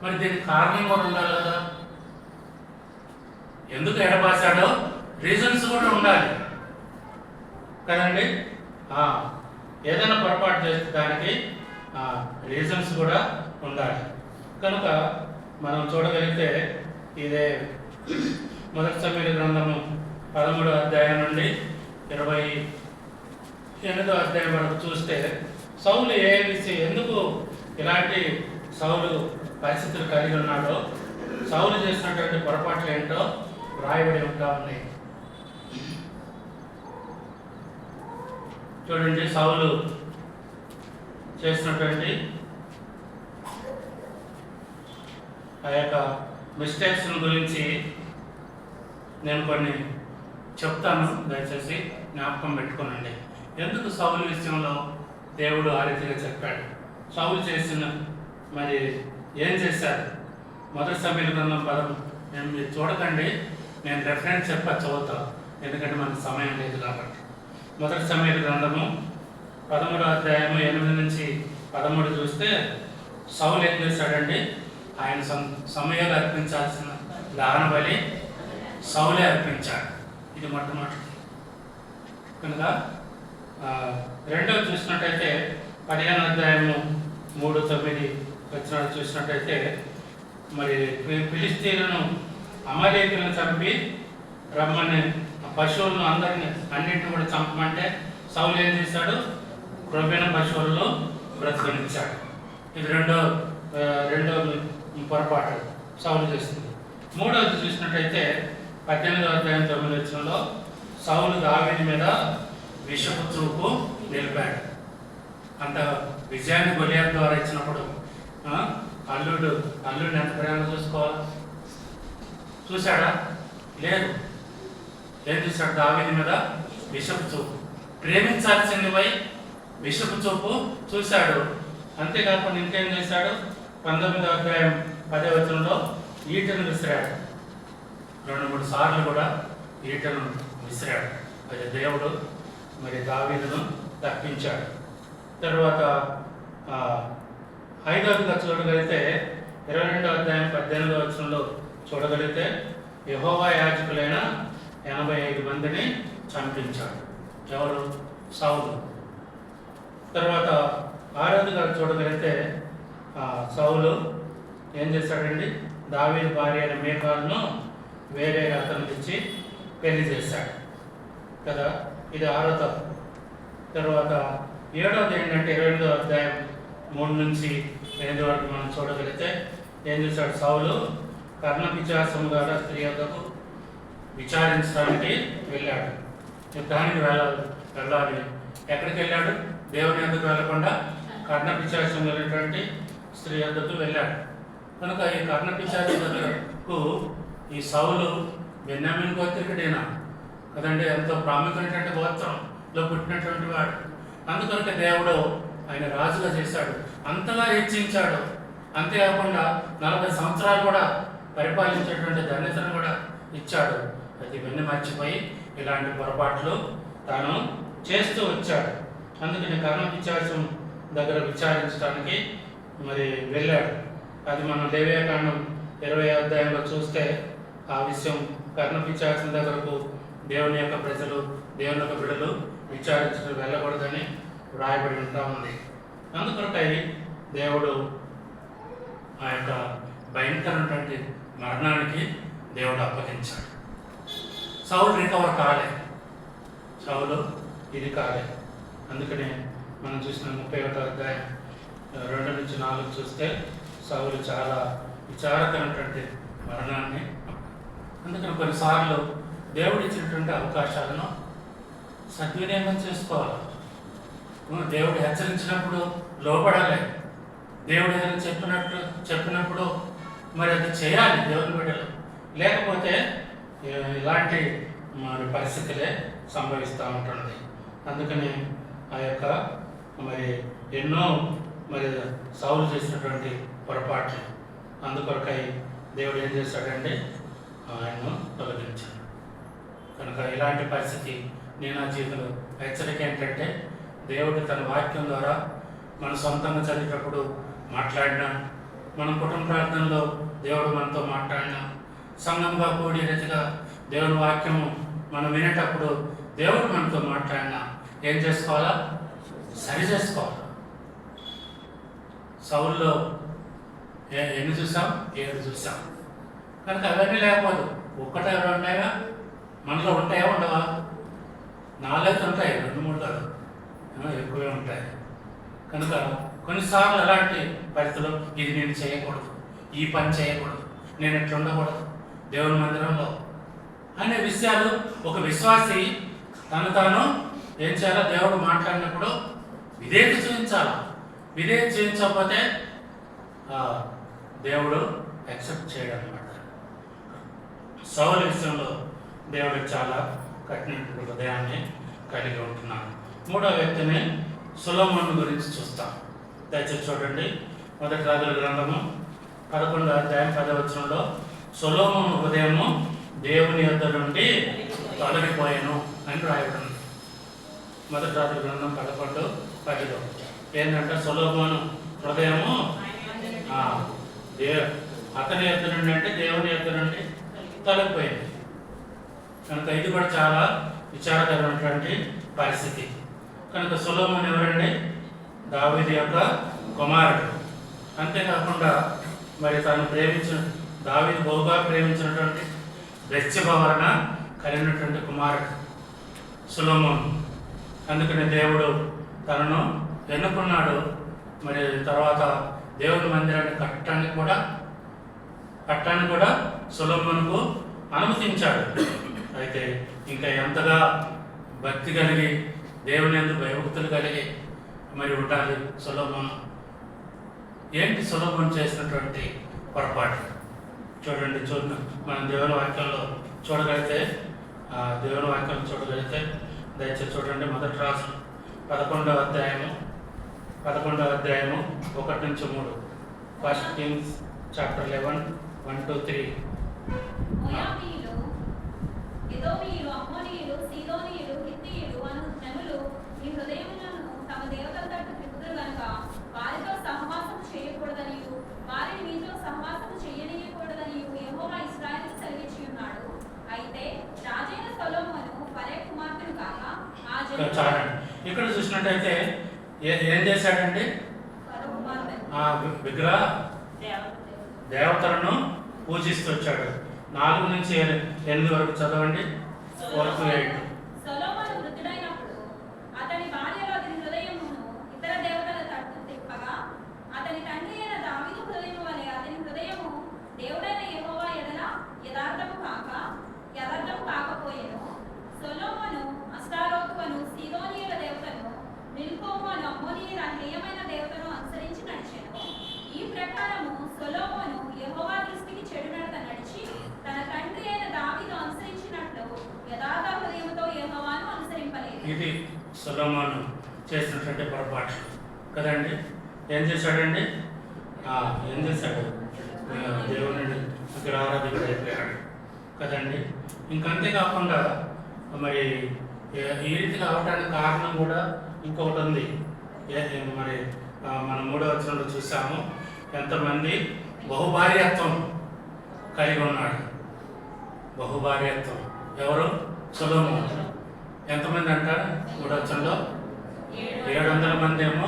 మరి దీనికి కారణం కూడా ఉండాలి కదా. ఎందుకు ఎడబాసాడో రీజన్స్ కూడా ఉండాలి కదండి. ఏదైనా పొరపాటు చేస్తే దానికి రీజన్స్ కూడా ఉండాలి. కనుక మనం చూడగలిగితే ఇదే 1 సమూయేలు గ్రంథము 13వ అధ్యాయం నుండి 28వ అధ్యాయం వరకు చూస్తే సౌలు ఎందుకు ఇలాంటి సౌలు పరిస్థితులు కలిగి ఉన్నాడో సౌలు చేసినటువంటి పొరపాట్లు ఏంటో రాయబడి ఉంటా ఉన్నాయి. చూడండి, సౌలు చేసినటువంటి ఆ యొక్క మిస్టేక్స్ గురించి నేను కొన్ని చెప్తాను, దయచేసి జ్ఞాపకం పెట్టుకోనండి. ఎందుకు సౌలు విషయంలో దేవుడు ఆ రీతిగా చెప్పాడు? సౌలు చేసిన మరి ఏం చేశారు? మొదటి సమీర గ్రంథం 10 నేను మీరు చూడకండి, నేను రెఫరెన్స్ చదువుతాను, ఎందుకంటే మనకు సమయం లేదు కాబట్టి. మొదటి సమీర గ్రంథము 13వ అధ్యాయము 8 నుంచి 13 చూస్తే సౌలు ఏం చేశాడండి? ఆయన సమయాలు అర్పించాల్సిన దహన బలి సౌలే అర్పించాడు. ఇది మొట్టమొదటి. కనుక రెండవ చూసినట్టయితే 15వ అధ్యాయము 3-9 వచనాలు చూసినట్టయితే మరి ఫిలిస్తీన్లను అమలేకులను చంపి రమ్మని పశువులను అన్నింటిని కూడా చంపమంటే సౌలు ఏం చేశాడు? క్రొవ్వైన పశువుల్లో బ్రతికించాడు. ఇది రెండో పొరపాటు సౌలు చేస్తుంది. మూడవది చూసినట్టయితే 18వ అధ్యాయం 9వ వచనంలో సౌలు దావీదు మీద విషపు చూపు నిలిపాడు. అంత విజయాన్ని గొలియాతు ద్వారా ఇచ్చినప్పుడు అల్లుడిని ఎంత ప్రేమ చూసుకోవాలి? చూశాడా? లేదు. ఏం చూశాడు? దావీదు మీద విషపు చూపు. ప్రేమించాల్సింది పోయి విషపు చూపు చూశాడు. అంతేకాకుండా ఇంకేం చేశాడు? 19వ అధ్యాయం 10వ వచనంలో ఈటను విసిరాడు. 2-3 సార్లు కూడా ఈటను విసిరాడు. అది దేవుడు మరి దావీదును తప్పించాడు. తర్వాత 5వదిగా చూడగలిగితే 22వ అధ్యాయం 18వ వచనంలో చూడగలిగితే యెహోవా యాజకులైన 85 మందిని చంపించాడు. ఎవరు? సౌలు. తర్వాత 6వదిగా చూడగలిగితే సౌలు ఏం చేశాడండి? దావీదు భార్య అయిన మీకాలును వేరే అతనికి ఇచ్చి పెళ్లి చేశాడు కదా. ఇది 6వ తప్పు. తర్వాత 7వది ఏంటంటే 22వ అధ్యాయం 3 నుంచి 8 వరకు మనం చూడగలిగితే ఏం చేశాడు? సౌలు కర్ణపిశాచము గల స్త్రీ వద్దకు విచారించడానికి వెళ్ళాడు. యుద్ధానికి వెళ్ళాలి. ఎక్కడికి వెళ్ళాడు? దేవుని వద్దకు వెళ్ళకుండా కర్ణపిశాచం వెళ్ళినటువంటి స్త్రీ వద్దకు వెళ్ళాడు. కనుక ఈ కర్ణపిశాచం దగ్గరకు ఈ సౌలు బెన్యామీను గోత్రికుడేనా కదండి, ఎంతో ప్రాముఖ్యమైనటువంటి గోత్రంలో పుట్టినటువంటి వాడు. అందుకనుక దేవుడు ఆయన రాజుగా చేశాడు, అంతగా హెచ్చించాడు. అంతేకాకుండా 40 సంవత్సరాలు కూడా పరిపాలించేటువంటి ధన్యతను కూడా ఇచ్చాడు. అది ఇవన్నీ మర్చిపోయి ఇలాంటి పొరపాట్లు తాను చేస్తూ వచ్చాడు. అందుకని కర్ణపిశాచం దగ్గర విచారించడానికి మరి వెళ్ళాడు. అది మనం లేవియాకాండం 20వ అధ్యాయంలో చూస్తే ఆ విషయం కర్ణపిశాచం దగ్గరకు దేవుని యొక్క ప్రజలు, దేవుని యొక్క బిడ్డలు విచారించడం వెళ్ళకూడదని వ్రాయబడి ఉంటా ఉంది. అందుకొరకై దేవుడు ఆ యొక్క భయంకరమైనటువంటి మరణానికి దేవుడు అప్పగించాడు. సౌలు రికవర్ కాలే, సౌలు ఇది కాలే. అందుకనే మనం చూసిన 31వ అధ్యాయం 2 నుంచి 4 చూస్తే సౌలు చాలా విచారకరమైనటువంటి మరణాన్ని. అందుకని కొన్నిసార్లు దేవుడు ఇచ్చినటువంటి అవకాశాలను సద్వినియోగం చేసుకోవాలి. దేవుడు హెచ్చరించినప్పుడు లోపడాలి. దేవుడు ఏదైనా చెప్పినప్పుడు మరి అది చేయాలి దేవుని బిడ్డలు. లేకపోతే ఇలాంటి మరి పరిస్థితులే సంభవిస్తూ ఉంటున్నది. అందుకని ఆ యొక్క మరి ఎన్నో మరి సౌలు చేసినటువంటి పొరపాట్లు, అందుకొరకై దేవుడు ఏం చేశాడంటే ఆయన్ను తొలగించాడు. కనుక ఇలాంటి పరిస్థితి నేను ఆ జీవితంలో హెచ్చరిక ఏంటంటే, దేవుడు తన వాక్యం ద్వారా మన సొంతంగా చదివేటప్పుడు మాట్లాడినా, మన కుటుంబ ప్రార్థనలో దేవుడు మనతో మాట్లాడినా, సంఘంగా కూడి రీతిగా దేవుని వాక్యము మనం వినేటప్పుడు దేవుడు మనతో మాట్లాడినా ఏం చేసుకోవాలా? సరి చేసుకోవాలి. సౌల్లో ఎన్ని చూసాం? 7 చూసాం. కనుక అవన్నీ లేకపోదు. 1-2 ఉంటాయా? మనలో ఉంటాయా? ఉండవా? 4 ఉంటాయి, 2-3 కాదు, ఎక్కువే ఉంటాయి. కనుక కొన్నిసార్లు అలాంటి పరిస్థితుల్లో ఇది నేను చేయకూడదు, ఈ పని చేయకూడదు, నేను ఎట్లా ఉండకూడదు దేవుని మందిరంలో అనే విషయాలు ఒక విశ్వాసి తను తాను ఏం చేయాలో దేవుడు మాట్లాడినప్పుడు విధేయత చూపించాలి. విధేయత చూపించకపోతే దేవుడు యాక్సెప్ట్ చేయడం అన్నమాట. సౌలు విషయంలో దేవుడు చాలా కఠిన హృదయాన్ని కలిగి ఉంటున్నాడు. మూడో వ్యక్తిని సొలొమోను గురించి చూస్తాం. దయచేసి చూడండి, మొదటి రాజుల గ్రంథము 11వ అధ్యాయం 10వ వచనంలో సొలొమోను హృదయము దేవుని యొద్ద నుండి తొలగిపోయాను అని రాయబడింది. మొదటి రాజుల గ్రంథం 11:10లో ఏంటంటే సొలొమోను హృదయము అతని యొద్ద నుండి అంటే దేవుని యొద్ద నుండి తొలగిపోయింది. కనుక ఇది కూడా చాలా విచారకరమైనటువంటి పరిస్థితి. కనుక సొలొమోను ఎవరండి? దావీదు యొక్క కుమారుడు. అంతేకాకుండా మరి తాను దావీదు బహుగా ప్రేమించినటువంటి బెత్షెబ వలన కలిగినటువంటి కుమారుడు సొలొమోను. అందుకని దేవుడు తనను ఎన్నుకున్నాడు. మరి తర్వాత దేవుని మందిరాన్ని కట్టడానికి కూడా సొలొమోనుకు అనుమతించాడు. అయితే ఇంకా ఎంతగా భక్తి కలిగి దేవుని యందు భయభక్తులు కలిగి మరి ఉండాలి సొలొమోను. ఏంటి సొలొమోను చేసినటువంటి పొరపాటు? చూడండి, మనం దేవుని వాక్యంలో చూడగలిగితే దయచేసి చూడండి. మొదటి రాజు 11వ అధ్యాయము 1-3. First Kings chapter 11, 1-3. మోయాబీయులు, ఎదోమీయులు, అమ్మోనీయులు, సీదోనీయులు, హిత్తీయులు అను జనులు నీ హృదయములను తమ దేవతల తట్టు త్రిప్పుదురు గనుక వారితో సహవాసము చేయకూడదనియు వారిని మీతో సహవాసము చేయనీయకూడదనియు యెహోవా ఇశ్రాయేలుకు సెలవిచ్చి ఉన్నాడు. అయితే రాజైన సొలొమోను ఫరే కుమార్తెను కాక ఆ జనులు ఇక్కడ చూసినట్టయితే ఏం చేశాడండి? ఆ విగ్రహ దేవతలను పూజిస్తూ వచ్చాడు. 4-8 వరకు చదవండి. 4-8. సొలొమోను వృద్ధుడైనప్పుడు అతని భార్యలు అతని హృదయమును ఇతర దేవతల తట్టు తిప్పగా అతని తండ్రి అయిన దావీదు హృదయము వలె అతని హృదయము దేవుడైన యెహోవా ఎడల యథార్థము కాకపోయెను. సొలొమోను అష్టారోతును, సీదోనీయుల దేవతను, మిల్కోము అను అమ్మోనీయుల హేయమైన దేవతను అనుసరించి నడిచెను. ఈ ప్రకారము సొలొమోను యెహోవా దృష్టికి చెడు నడత నడిచి తన తండ్రి అయిన దావీదు అనుసరించినట్లు యథార్థ హృదయముతో యెహోవాను అనుసరింపలేదు. ఇది సొలొమోను చేసినటువంటి పొరపాటు కదండి. ఏం చేశాడండి? దేవుని విగ్రహారాధకుడు అయిపోయాడు కదండి. ఇంకంతేకాకుండా మరి ఈ రీతి కావడానికి కారణం కూడా ఇంకొకటి ఉంది. మరి మనం 3వ వచనంలో చూసాము, ఎంతమంది బహుభార్యత్వం కలిగి ఉన్నాడు. బహుభార్యత్వం ఎవరు? సొలొమోను. ఎంతమంది అంటారు? 3వ వచనంలో 700 మంది ఏమో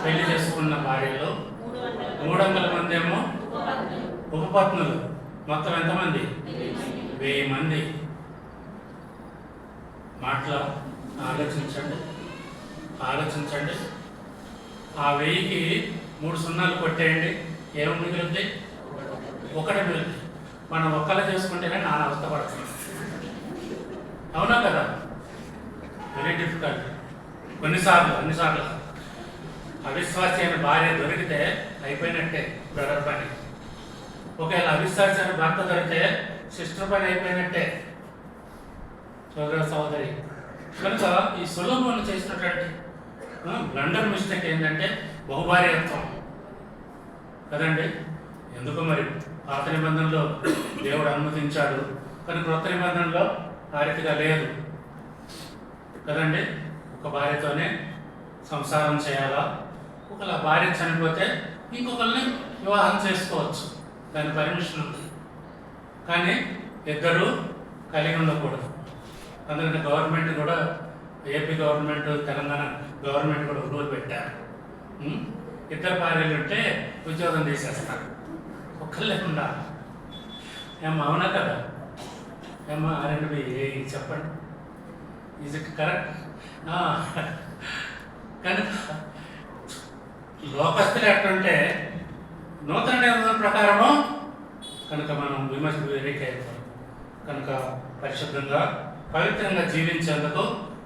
పెళ్లి చేసుకున్న భార్యలు, 300 మంది ఏమో ఉపపత్నులు. మొత్తం ఎంతమంది? 1000 మంది. మాటలో ఆలోచించండి. ఆ 1000కి 3 సున్నాలు కొట్టేయండి, ఏమి మిగులుద్ది? 1 మిగులుద్ది. మనం ఒక్కలా చేసుకుంటేనే నాన్న అవస్థ పడుతుంది. అవునా కదా? Very difficult. అన్నిసార్లు అవిశ్వాసి అయిన భార్య దొరికితే అయిపోయినట్టే బ్రదర్ పని. ఒకవేళ అవిశ్వాసి అయిన భర్త దొరికితే సిస్టర్ పని అయిపోయినట్టే, సోదరి. కనుక ఈ సొలొమోను చేసినటువంటి బ్లండర్ మిస్టేక్ ఏంటంటే బహుభార్యత్వం కదండి. ఎందుకు మరి పాత నిబంధనలో దేవుడు అనుమతించాడు, కానీ క్రొత్త నిబంధనలో ఆ రీతిగా లేదు కదండి. ఒక భార్యతోనే సంసారం చేయాలా? ఒకవేళ భార్య చనిపోతే ఇంకొకరిని వివాహం చేసుకోవచ్చు, దాని పర్మిషన్ ఉంది. కానీ ఇద్దరు కలిగి ఉండకూడదు. అందుకని గవర్నమెంట్ కూడా, ఏపీ గవర్నమెంట్, తెలంగాణ గవర్నమెంట్ కూడా రూల్ పెట్టారు. 2 భార్యలు ఉంటే ఉద్యోగం తీసేస్తారు, ఒక్కళ్ళే ఉండాలి. ఏమో అవునా కదా? ఏమో R&B చెప్పండి, ఈజ్ ఇట్ కరెక్ట్? కనుక లోకస్తులు ఎట్లంటే నూతన నిబంధన ప్రకారము కనుక మనం విమర్శించాలి. కనుక పరిశుద్ధంగా పవిత్రంగా జీవించేందుకు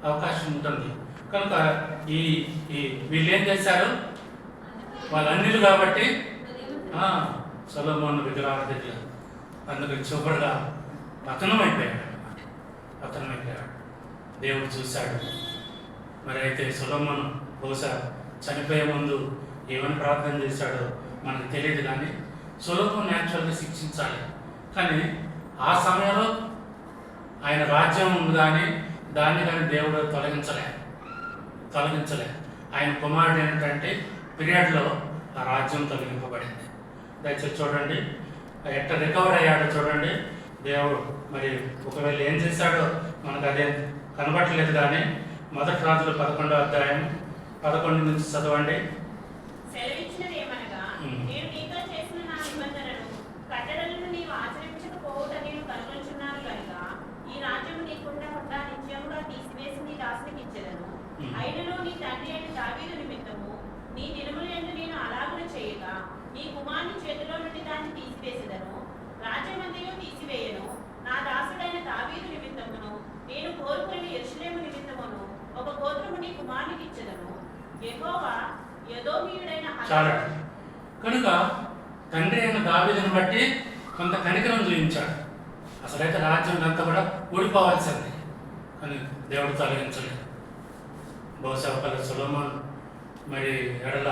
అవకాశం ఉంటుంది. కనుక ఈ ఈ వీళ్ళు ఏం చేశారు? వాళ్ళు అన్యులు కాబట్టి సొలొమోను విగ్రహారాధకులు, అందుకు చివరిగా పతనమైపోయాడు. దేవుడు చూశాడు. మరి అయితే సొలొమోను బహుశా చనిపోయే ముందు ఏమని ప్రార్థన చేశాడో మనకు తెలియదు, కానీ సొలొమోను యాక్చువల్గా శిక్షించాలి. కానీ ఆ సమయంలో ఆయన రాజ్యం ఉంది, కానీ దాన్ని కానీ దేవుడు తొలగించలే. ఆయన కుమారుడు ఏంటంటే పీరియడ్లో ఆ రాజ్యం తొలగింపబడింది. దయచేసి చూడండి ఎట్లా రికవర్ అయ్యాడో చూడండి. దేవుడు మరి ఒకవేళ ఏం చేశాడో మనకు అదే కనబట్టలేదు, కానీ మొదటి రాజులు 11వ అధ్యాయం 11 నుంచి చదవండి. సెలవిచ్చినదేమనగా, నేను నీతో చేసిన నా నిబంధనను కట్టడలను నీవు ఆచరించకపోవుట నేను కనుగొనుచున్నాను కనుక ఈ రాజ్యము నీకుండా నిత్యముగా తీసివేసి నీ దాసునికి ఇచ్చెదను. అయినను నీ తండ్రి అయిన దావీదు నిమిత్తము నీ దినములందు నేను అలాగున చేయగా నీ కుమారుని చేతిలో నుండి దాన్ని తీసివేసేదను. రాజ్యమంతయు తీసివేయను. నా దాసుడైన దావీదు నిమిత్తమును నేను కోరుకున్న యెరూషలేము నిమిత్తమును ఒక గోత్రము నీ కుమారునికి ఇచ్చెదను. యెహోవా ఎదోమీయుడైన చాలా కనుక తండ్రి అయిన దావీదుని బట్టి కొంత కనికరం చూపించాడు. అసలైతే రాజ్యం అంతా కూడా ఊడిపోవాల్సింది, కానీ దేవుడు తొలగించలేదు. బహుశా ఒకళ్ళ సొలొమోను మరి ఎడల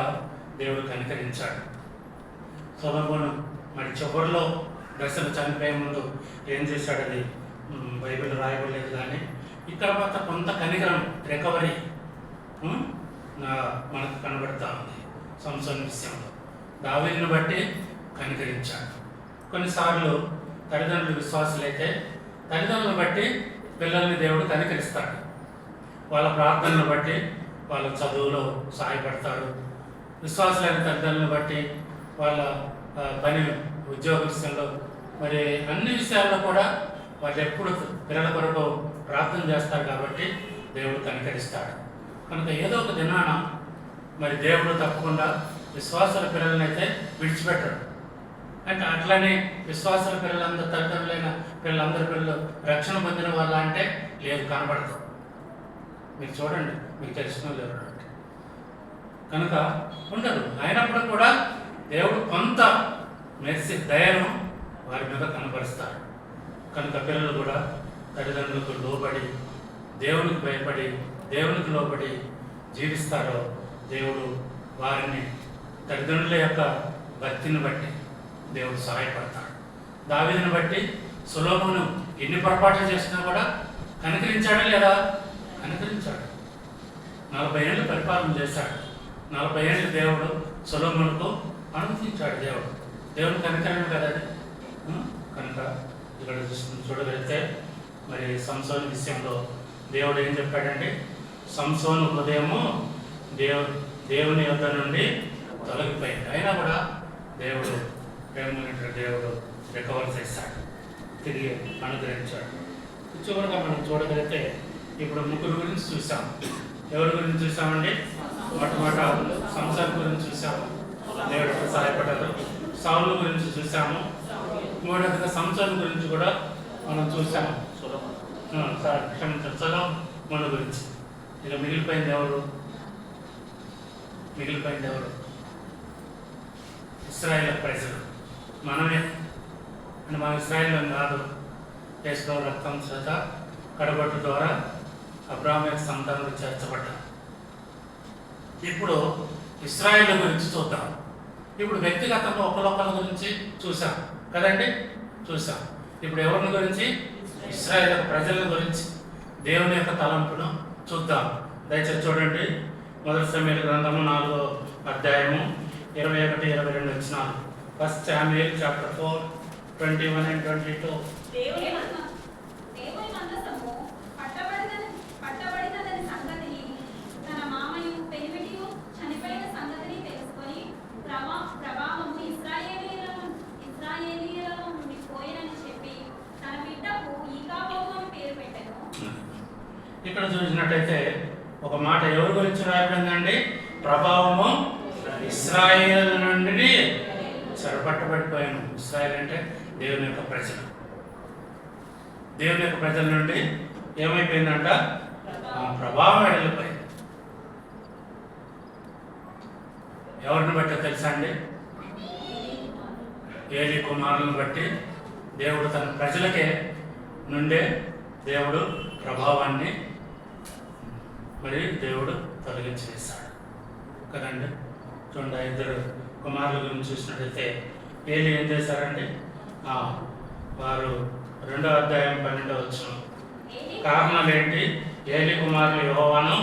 దేవుడు కనికరించాడు. సొలొమోను మరి చివరిలో దశలు చనిపోయే ముందు ఏం చేశాడు అది బైబిల్ రాయబడలేదు, కానీ ఇక్కడ మాత్రం కొంత కనికరం రికవరీ మనకు కనబడుతూ ఉంది. సంసోను విషయంలో దావీదుని బట్టి కనికరించాడు. కొన్నిసార్లు తల్లిదండ్రులు విశ్వాసులైతే తల్లిదండ్రులను బట్టి పిల్లల్ని దేవుడు కనికరిస్తాడు. వాళ్ళ ప్రార్థనలు బట్టి వాళ్ళ చదువులో సహాయపడతాడు. విశ్వాసులైన తల్లిదండ్రులను బట్టి వాళ్ళ పని ఉద్యోగ విషయంలో మరి అన్ని విషయాల్లో కూడా వాళ్ళు ఎప్పుడు పిల్లల కొరకు ప్రార్థన చేస్తారు కాబట్టి దేవుడు కనికరిస్తాడు. కనుక ఏదో ఒక దినాన మరి దేవుడు తప్పకుండా విశ్వాసుల పిల్లలని అయితే విడిచిపెట్టడు. అంటే అట్లనే విశ్వాసుల పిల్లలందరూ తల్లిదండ్రులైన పిల్లలందరి పిల్లలు రక్షణ పొందిన వాళ్ళ అంటే లేదు, కనబడదు. మీరు చూడండి, మీకు తెలిసిన లేరు కనుక ఉండదు. అయినప్పుడు కూడా దేవుడు కొంత మెర్సి దయను వారి మీద కనపరుస్తాడు. కనుక పిల్లలు కూడా తల్లిదండ్రులకు లోబడి దేవునికి భయపడి దేవునికి లోబడి జీవిస్తారో దేవుడు వారిని తల్లిదండ్రుల యొక్క భక్తిని బట్టి దేవుడు సహాయపడతాడు. దావీదుని బట్టి సొలొమోను ఎన్ని పొరపాట్లు చేసినా కూడా కనికరించాడా లేదా? కనికరించాడు. 40 ఏళ్ళు పరిపాలన చేశాడు. 40 ఏళ్ళు దేవుడు సొలొమోనుకు అనుమతించాడు. దేవుడు కనికరమే కదా అది. కనుక ఇక్కడ చూడగలిగితే మరి సంసోను విషయంలో దేవుడు ఏం చెప్పాడంటే, సంసోను హృదయము దేవుని యొద్ద నుండి తొలగిపోయింది. అయినా కూడా దేవుడు ప్రేమ దేవుడు రికవర్ చేశాడు, తిరిగి అనుగ్రహించాడు. చివరిగా మనం చూడగలిగితే ఇప్పుడు ముగ్గురు గురించి చూసాం. ఎవరి గురించి చూసామండి? మొట్టమొదట సంసార్ గురించి చూసాము, దేవుడు సహాయపడ్డారు. సౌలు గురించి చూసాము. మూడవదిగా సంసోను గురించి కూడా మనం చూసాము. సొలొమోను గురించి. ఇక మిగిలిపోయింది ఎవరు? ఇశ్రాయేల్ ప్రజలు. మనమే అంటే మన ఇశ్రాయేల్ కాదు, యేసు రక్తం చేత కడబట్టు ద్వారా అబ్రాహాము యొక్క సంతానం చేర్చబడ్డారు. ఇప్పుడు ఇశ్రాయేల్ గురించి చూద్దాం. ఇప్పుడు వ్యక్తిగతంగా ఒకళ్ళొక్కళ్ళ గురించి చూసాం కదండి, చూసాం. ఇప్పుడు ఎవరిని గురించి? ఇశ్రాయేల్ ప్రజల గురించి దేవుని యొక్క తలంపును చూద్దాం. దయచేసి చూడండి, మొదటి సమూయేలు గ్రంథము 4వ అధ్యాయము 21-22 వచనాలు. First Samuel chapter 4 21 and 22. దేవుని మందసము పట్టబడినదని సంగతిని తన మామయు పెనిమిటియు చనిపోయిన సంగతిని తెలుసుకొని ప్రభావము ఇశ్రాయేలీయుల నుండి పోయినని చెప్పి తన బిడ్డకు ఈకాబోము అని పేరు పెట్టెను. ఇక్కడ చూసినట్టయితే ఒక మాట ఎవరి గురించి రాయబడిందండి? ప్రభావము ఇశ్రాయేలు నుండి చెరపట్టబడిపోయాను. ఇశ్రాయేల్ అంటే దేవుని యొక్క ప్రజలు. దేవుని యొక్క ప్రజల నుండి ఏమైపోయిందంట? ప్రభావం వెళ్ళిపోయింది. ఎవరిని బట్టి తెలుసా అండి? ఏలీ కుమారులను బట్టి దేవుడు తన ప్రజలకే నుండే దేవుడు ప్రభావాన్ని మరి దేవుడు తొలగించి వేస్తాడు కదండి. చూడండి, ఇద్దరు కుమారుల గురించి చూసినట్లయితే ఏలీ ఏం చేశారండి? వారు 2వ అధ్యాయం 12వ వచనం. కారణాలు ఏంటి? ఏలీ కుమారులు యెహోవాను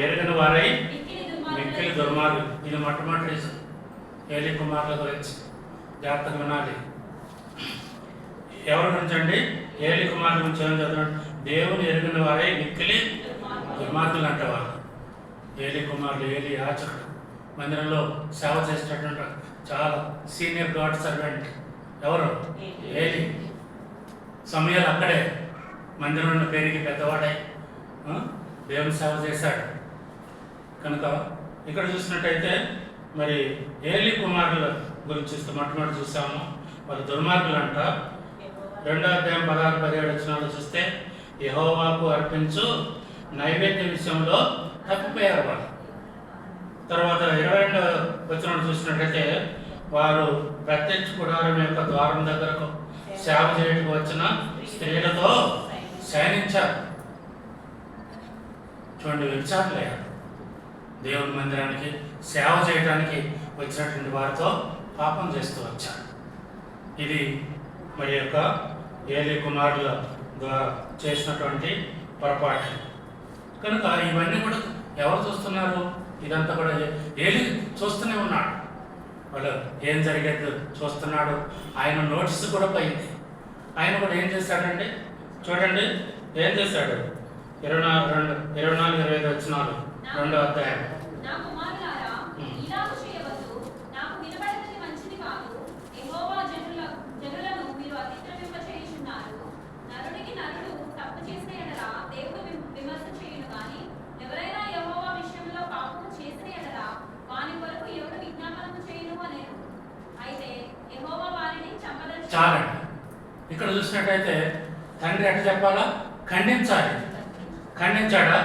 ఎరుగని వారై మిక్కిలి దుర్మార్గులు. ఇది మొట్టమొదటి రీజన్. ఏలీ కుమారుల గురించి జాగ్రత్తగా వినాలి. ఎవరి గురించి అండి? ఏలీ కుమారుల గురించి ఏం చదవండి. దేవుని ఎరుగని వారై మిక్కిలి దుర్మార్గులు అంటేవారు. ఏలీ కుమారులు, ఏలీ యాజకుడు, మందిరంలో సేవ చేసేటటువంటి చాలా సీనియర్ గాడ్ సర్వెంట్. ఎవరు? ఏలీ. సమయాలు అక్కడే మందిరంలో పెరిగి పెద్దవాడై దేవుని సేవ చేశాడు కనుక ఇక్కడ చూసినట్టయితే మరి ఏలీ కుమారుల గురించి మొట్టమొదటి చూసాము. వాళ్ళు దుర్మార్గులు అంట. 2వ అధ్యాయం 16-17 వచనాలు చూస్తే యెహోవాకు అర్పించు నైవేద్య విషయంలో తప్పిపోయారు వాళ్ళు. తర్వాత 22వ వచనం చూసినట్టయితే వారు ప్రత్యక్ష గుడారం యొక్క ద్వారం దగ్గరకు సేవ చేయడానికి వచ్చిన స్త్రీలతో శయనించారు. చూడండి, వ్యభిచారులయ్యారు. దేవుని మందిరానికి సేవ చేయడానికి వచ్చినటువంటి వారితో పాపం చేస్తూ వచ్చారు. ఇది మరి యొక్క ఏలీ కుమారుల ద్వారా చేసినటువంటి పొరపాటు కనుక ఇవన్నీ కూడా ఎవరు చూస్తున్నారు? ఇదంతా కూడా ఏలీ చూస్తూనే ఉన్నాడు. వాళ్ళు ఏం జరిగేది చూస్తున్నాడు. ఆయన నోటీస్ కూడా పోయింది. ఆయన కూడా ఏం చేశాడండి? చూడండి ఏం చేశాడు. 24-25 వచనాలు 2వ అధ్యాయం. నా కుమారులారా, ఇలాగ చేయవద్దు. నాకు వినబడినది మంచిది కాదు. యెహోవా జనులను మీరు అతిక్రమింపచేయుచున్నారు. నరుడికి నరుడు తప్పు చేసిన ఎడల దేవుడు విమర్శ చేయును గాని, ఎవరైనా యెహోవా విషయంలో పాపము చేసిన ఎడల వాని కొరకు ఎవడు విజ్ఞాపనము చేయును అనేను. అయితే యెహోవా వారిని చంపదలచు. చాలండి. ఇక్కడ చూసినట్టయితే తండ్రి ఎట్లా చెప్పాలా? ఖండించాలి. ఖండించాడా?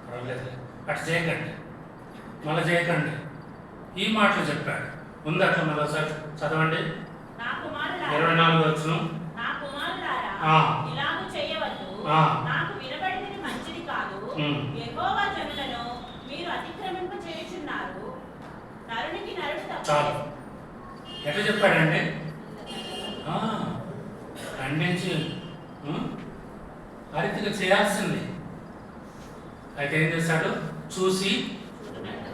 పర్వాలేదు, అట్లా చేయకండి, మళ్ళీ చేయకండి. ఈ మాటలు చెప్పాడు. ముందు అట్లా మరోసారి చదవండి. 24 వచనం. నా కుమారులారా, ఇలాగ చేయవద్దు. నాకు వినబడినది మంచిది కాదు. యెహోవా జనులను మీరు అతిక్రమింపచేయుచున్నారు. నరునికి నరుడు తప్పు. చాలు. ఎట్లా చెప్పాడండి? ఖండించి ఆ రీతిగా చేయాల్సింది. అయితే ఏం చేశాడు? చూసి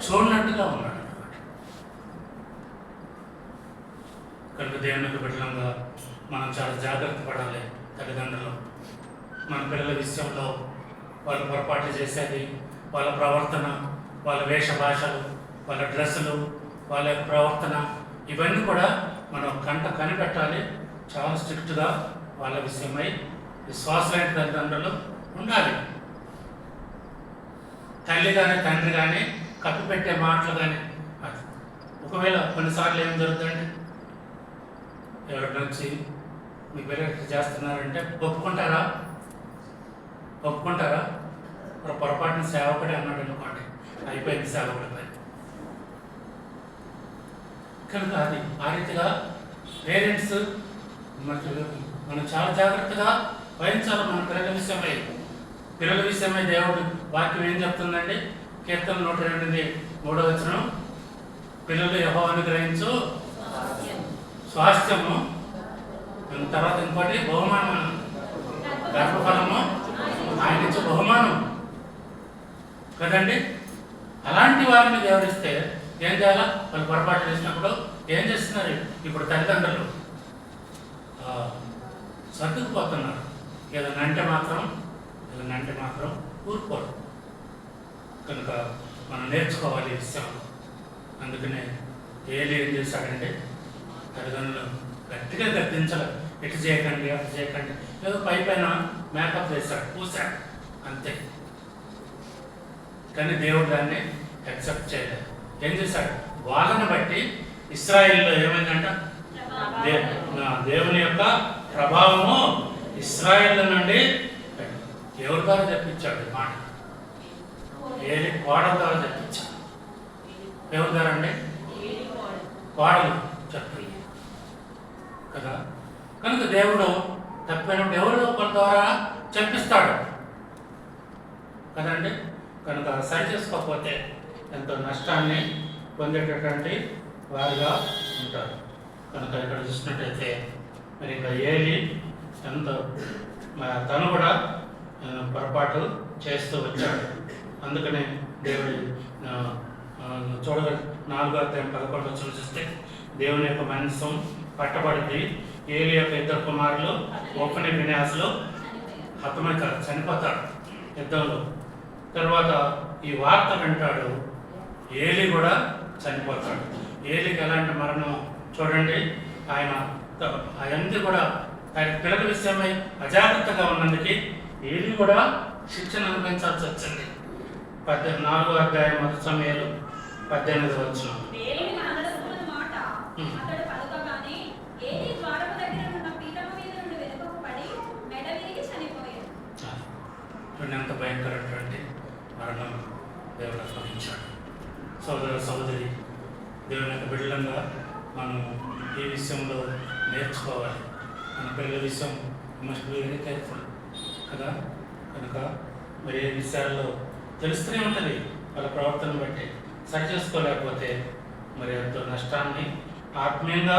చూడనట్టుగా ఉన్నాడు అన్నమాట. కనుక దేవునికి బిడ్డలంగా మనం చాలా జాగ్రత్త పడాలి. తల్లిదండ్రులు మన పిల్లల విషయంలో వాళ్ళు పొరపాట్లు చేసేది, వాళ్ళ ప్రవర్తన, వాళ్ళ వేష భాషలు, వాళ్ళ డ్రెస్సులు, వాళ్ళ యొక్క ప్రవర్తన, ఇవన్నీ కూడా మనం కనిపెట్టాలి. చాలా స్ట్రిక్ట్గా వాళ్ళ విషయమై విశ్వాసమైన తల్లిదండ్రులు ఉండాలి. తల్లి కానీ తండ్రి కానీ కప్పిపెట్టే మాటలు కానీ ఒకవేళ కొన్నిసార్లు ఏం జరుగుతుందండి? ఎవరి నుంచి మీ పిల్లలు చేస్తున్నారంటే ఒప్పుకుంటారా? పొరపాటున సేవకుడే అన్నాడు అనుకోండి, అయిపోయింది సేవకుడి పని. కనుక అది ఆ రీతిగా పేరెంట్స్ మనం చాలా జాగ్రత్తగా వహించాలి. మన పిల్లల విషయమై దేవుడు వాక్యం ఏం చెప్తుందండి? కీర్తన 102:3 వచనం. పిల్లలు యెహోవాను గ్రహించు స్వాస్థ్యము, తర్వాత ఇంకోటి బహుమానం, గర్భఫలము ఆయన ఇచ్చే బహుమానం కదండి. అలాంటి వారిని దేవుడిస్తే ఏం చేయాలా? వాళ్ళు పొరపాటు చేసినప్పుడు ఏం చేస్తున్నారు? ఇప్పుడు తల్లిదండ్రులు సర్దుకుపోతున్నారు. ఏదైనా అంటే మాత్రం ఊరుకోరు. కనుక మనం నేర్చుకోవాలి ఈ విషయంలో. అందుకనే ఏలీ ఏం చేశాడంటే తల్లిదండ్రులు గట్టిగా గద్దించాలి. ఇటు చేయకండి, అటు చేయకండి. ఏదో పైన మేకప్ చేశాడు, పూసాడు, అంతే. కానీ దేవుడు దాన్ని యాక్సెప్ట్ చేయలేదు. ఏం చేశాడు? వాళ్ళని బట్టి ఇశ్రాయేల్లో ఏమైందంట? దేవుని యొక్క ప్రభావము ఇశ్రాయేల్ నుండి ఎవరి ద్వారా తెప్పించాడు ఈ మాట? ఏలి కోడల ద్వారా తెప్పించాడు. ఎవరి ద్వారా అండి? కోడలు చెప్పి కదా. కనుక దేవుడు తప్పినప్పుడు ఎవరు ఒకరి ద్వారా చెప్పిస్తాడు కదండి. కనుక సరి చేసుకోకపోతే ఎంతో నష్టాన్ని పొందేటటువంటి వారిగా ఉంటారు. కనుక ఇక్కడ చూసినట్టయితే మరి ఇంకా ఏలి ఎంతో తను కూడా పొరపాటు చేస్తూ వచ్చాడు. అందుకనే దేవుడి చూడగ 4:11 చూస్తే దేవుని యొక్క మనస్సు పట్టబడింది. ఏలి యొక్క 2 కుమారులు ఓఫని ఫినెహాసులు హతమైతారు, చనిపోతాడు యుద్ధంలో. తర్వాత ఈ వార్త వింటాడు, ఏలి కూడా చనిపోతాడు. ఏలికి ఎలాంటి మరణం చూడండి. ఆయన అవన్నీ కూడా ఆయన పిల్లల విషయమై అజాగ్రత్తగా ఉన్నందుకు ఏలి కూడా శిక్షణ అనుభవించాల్సి వచ్చింది. 4వ అధ్యాయం 1 సమయాలు 18 వచ్చిన దేవుని మనస్సున్న మాట అతడు పలుకగానే ఏలి ద్వారము దగ్గర ఉన్న పీఠము మీద నుండి వెనుకకు పడి మెడ విరిగి చనిపోయాడు. ఎంత భయంకరమైనటువంటి మరణం దేవుడు అనుభవించాడు. సోదర సోదరి, దేవుని యొక్క బిడ్డలంగా మనం ఈ విషయంలో నేర్చుకోవాలి. మన పిల్లల విషయం మస్ట్ బి వెరీ కేర్ఫుల్ కదా. కనుక మరి ఏ విషయాల్లో తెలుస్తూనే ఉంటుంది వాళ్ళ ప్రవర్తన బట్టి. సరి చేసుకోలేకపోతే మరి ఎంతో నష్టాన్ని ఆత్మీయంగా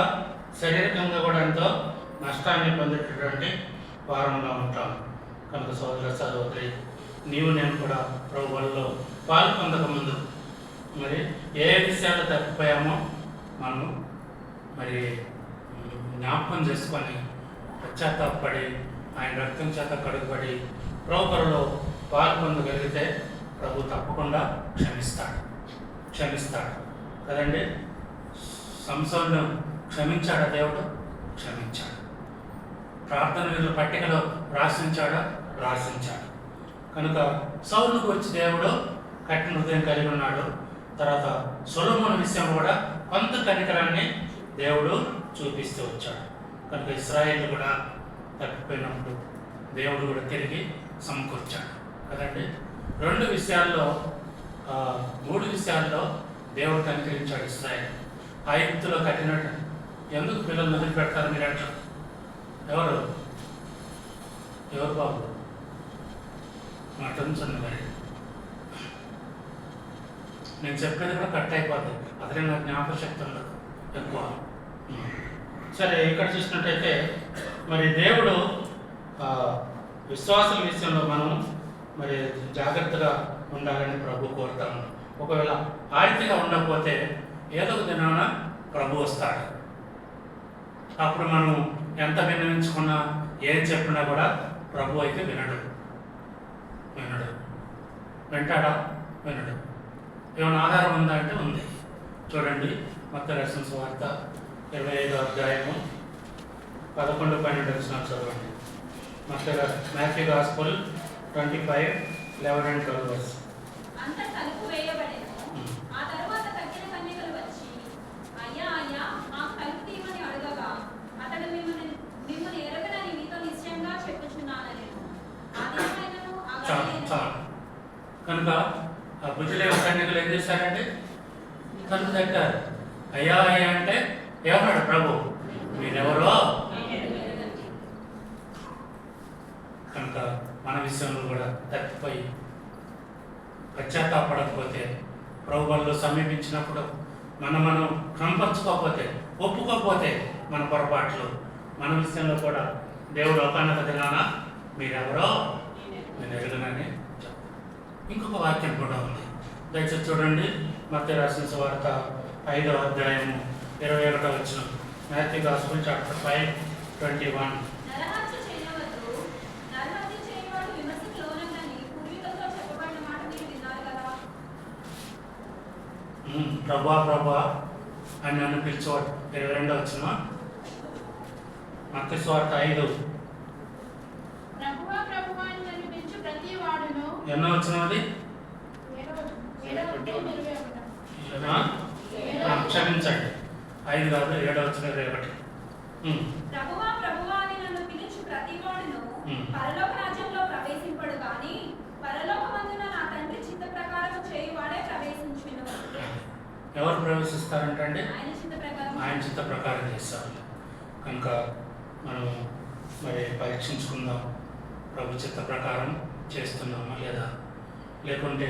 శారీరకంగా కూడా ఎంతో నష్టాన్ని పొందేటటువంటి వారంలో ఉంటాం. కనుక సోదర సహోదరి, నీవు నేను కూడా ప్రభువుల్లో పాలు పొందకముందు మరి ఏ విషయాలు తప్పిపోయామో మనం మరి జ్ఞాపకం చేసుకొని పశ్చాత్తాపడి ఆయన రక్తం చేత కడుగుబడి ప్రభువులో పాలు పొందగలిగితే ప్రభు తప్పకుండా క్షమిస్తాడు కదండి. సంసోను క్షమించాడా దేవుడు? క్షమించాడు. ప్రార్థన వీళ్ళ పట్టికలో రాసించాడు. కనుక సౌలును గురించి దేవుడు కఠిన హృదయం కలిగి ఉన్నాడు. తర్వాత సొలొమోను విషయం కూడా కొంత కనికరాన్ని దేవుడు చూపిస్తూ వచ్చాడు. కనుక ఇశ్రాయేలు కూడా తప్పిపోయినప్పుడు దేవుడు కూడా తిరిగి సమకూర్చాడు కదండి. 3 విషయాల్లో దేవుడు కనికరించాడు ఇశ్రాయేలు. ఐగుప్తులో కట్టినట్టు ఎందుకు పిల్లలు వదిలిపెడతారు మీరు అంటారు? ఎవరు బాబు మాట్లాడుతుంది మరి. నేను చెప్పేది కూడా కట్ అయిపోతుంది. అదే నాకు జ్ఞాపక శక్తి ఉండదు ఎక్కువ. సరే, ఇక్కడ చూసినట్టయితే మరి దేవుడు విశ్వాసుల విషయంలో మనం మరి జాగ్రత్తగా ఉండాలని ప్రభు కోరుతాము. ఒకవేళ ఆర్థికంగా ఉండకపోతే ఏదో ఒక దినాన ప్రభు వస్తాడు. అప్పుడు మనం ఎంత విన్నవించుకున్నా ఏం చెప్పినా కూడా ప్రభు అయితే వినడు. వింటాడా? వినడు. ఏమైనా ఆధారం ఉందా అంటే ఉంది. చూడండి, మత్తయి రాసిన సువార్త 25వ అధ్యాయము 11-12 చదవండి. Matthew gospel 25:11-12. అంత తలుపు వేయబడెను. ఆ తరువాత తక్కిన కన్యకలు వచ్చి, అయ్యా అయ్యా మాకు తలుపు తీయమని అడగగా అతడు మిమ్మల్ని ఎరగనని మీతో నిశ్చయంగా చెప్పుచున్నానని. ఆ దినమైనను కనుక ఆ బుజ్జిలేవ కన్యకలు ఏం చేశారంటే తలుపు తట్టారు. అయ్యా అయ్యా అంటే ఏమన్నాడు ప్రభు? మీరెవరో. కనుక మన విషయంలో కూడా తప్పిపోయి పశ్చాత్తాపడకపోతే, ప్రభువుల్లో సమీపించినప్పుడు మనం క్రమపరచుకోకపోతే, ఒప్పుకోకపోతే మన పొరపాట్లు, మన విషయంలో కూడా దేవుడు ఒకనొక దినాన మీరెవరో నేను ఎరగనని చెప్తాను. ఇంకొక వాక్యం కూడా ఉంది, దయచేసి చూడండి. మత్తయి రాసిన సువార్త 5వ అధ్యాయము 21వ వచనం. Matthew gospel chapter 5:21. నరహత్య చేయవద్దు, నరహత్య చేయవాడు విమర్శకు లోనని పూర్వీకులతో చెప్పబడిన మాట మీరు విన్నారు కదా. ప్రభా అని నన్ను పిలిచేవాడు. 22వ వచనం. మత్తయి సువార్త 5. ప్రభువా అని నన్ను పిలిచు ప్రతి వాడును. ఎన్నో వచనం అది? క్షమించండి, 5 కాదు, 7వ వచనం 21. ప్రభువా ప్రభువా అని నన్ను పిలుచు ప్రతివాడును పరలోక రాజ్యంలో ప్రవేశింపడు గాని పరలోకమందున నా తండ్రి చిత్త ప్రకారం చేయువాడే ప్రవేశించును. ఎవరు ప్రవేశిస్తారంటే ఆయన చిత్త ప్రకారం చేస్తారు. కనుక మనం మరి పరీక్షించుకుందాం, ప్రభు చిత్త ప్రకారం చేస్తున్నామా లేదా. లేకుంటే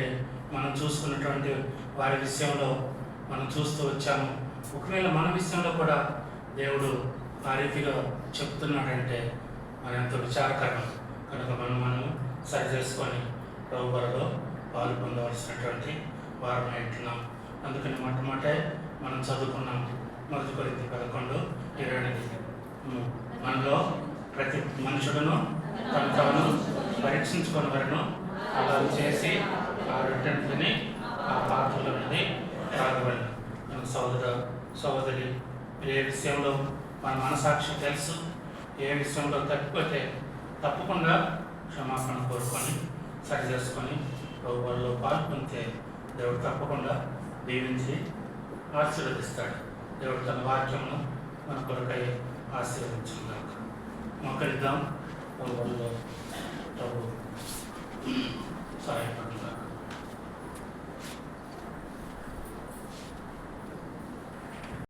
మనం చూసుకున్నటువంటి వారి విషయంలో మనం చూస్తూ వచ్చాము, ఒకవేళ మన విషయంలో కూడా దేవుడు ఆ రీతిగా చెప్తున్నాడంటే మరి ఎంతో విచారకరం. కనుక మనం సరి చేసుకొని ప్రభు బలలో పాలు పొందవలసినటువంటి వారం ఉంటున్నాం. అందుకని మొట్టమొదటే మనం చదువుకున్నాం 1 కొరింథీ 11:28. మనలో ప్రతి మనుషులను తను పరీక్షించుకొని వరను అలా చేసి ఆ రొట్టెని ఆ పాత్రలో అనేది తాగబడి. మన సోదరి ఏ విషయంలో మన మనసాక్షి తెలుసు, ఏ విషయంలో తప్పిపోతే తప్పకుండా క్షమాపణ కోరుకొని సరి చేసుకొని ప్రభువులో పాల్గొంటే దేవుడు తప్పకుండా దీవించి ఆశీర్వదిస్తాడు. దేవుడు తన వాక్యమును మన కొరకై ఆశీర్వదించుగాక. మొక్కరిద్దాం ప్రభువులో ప్రభు సహాయపడు.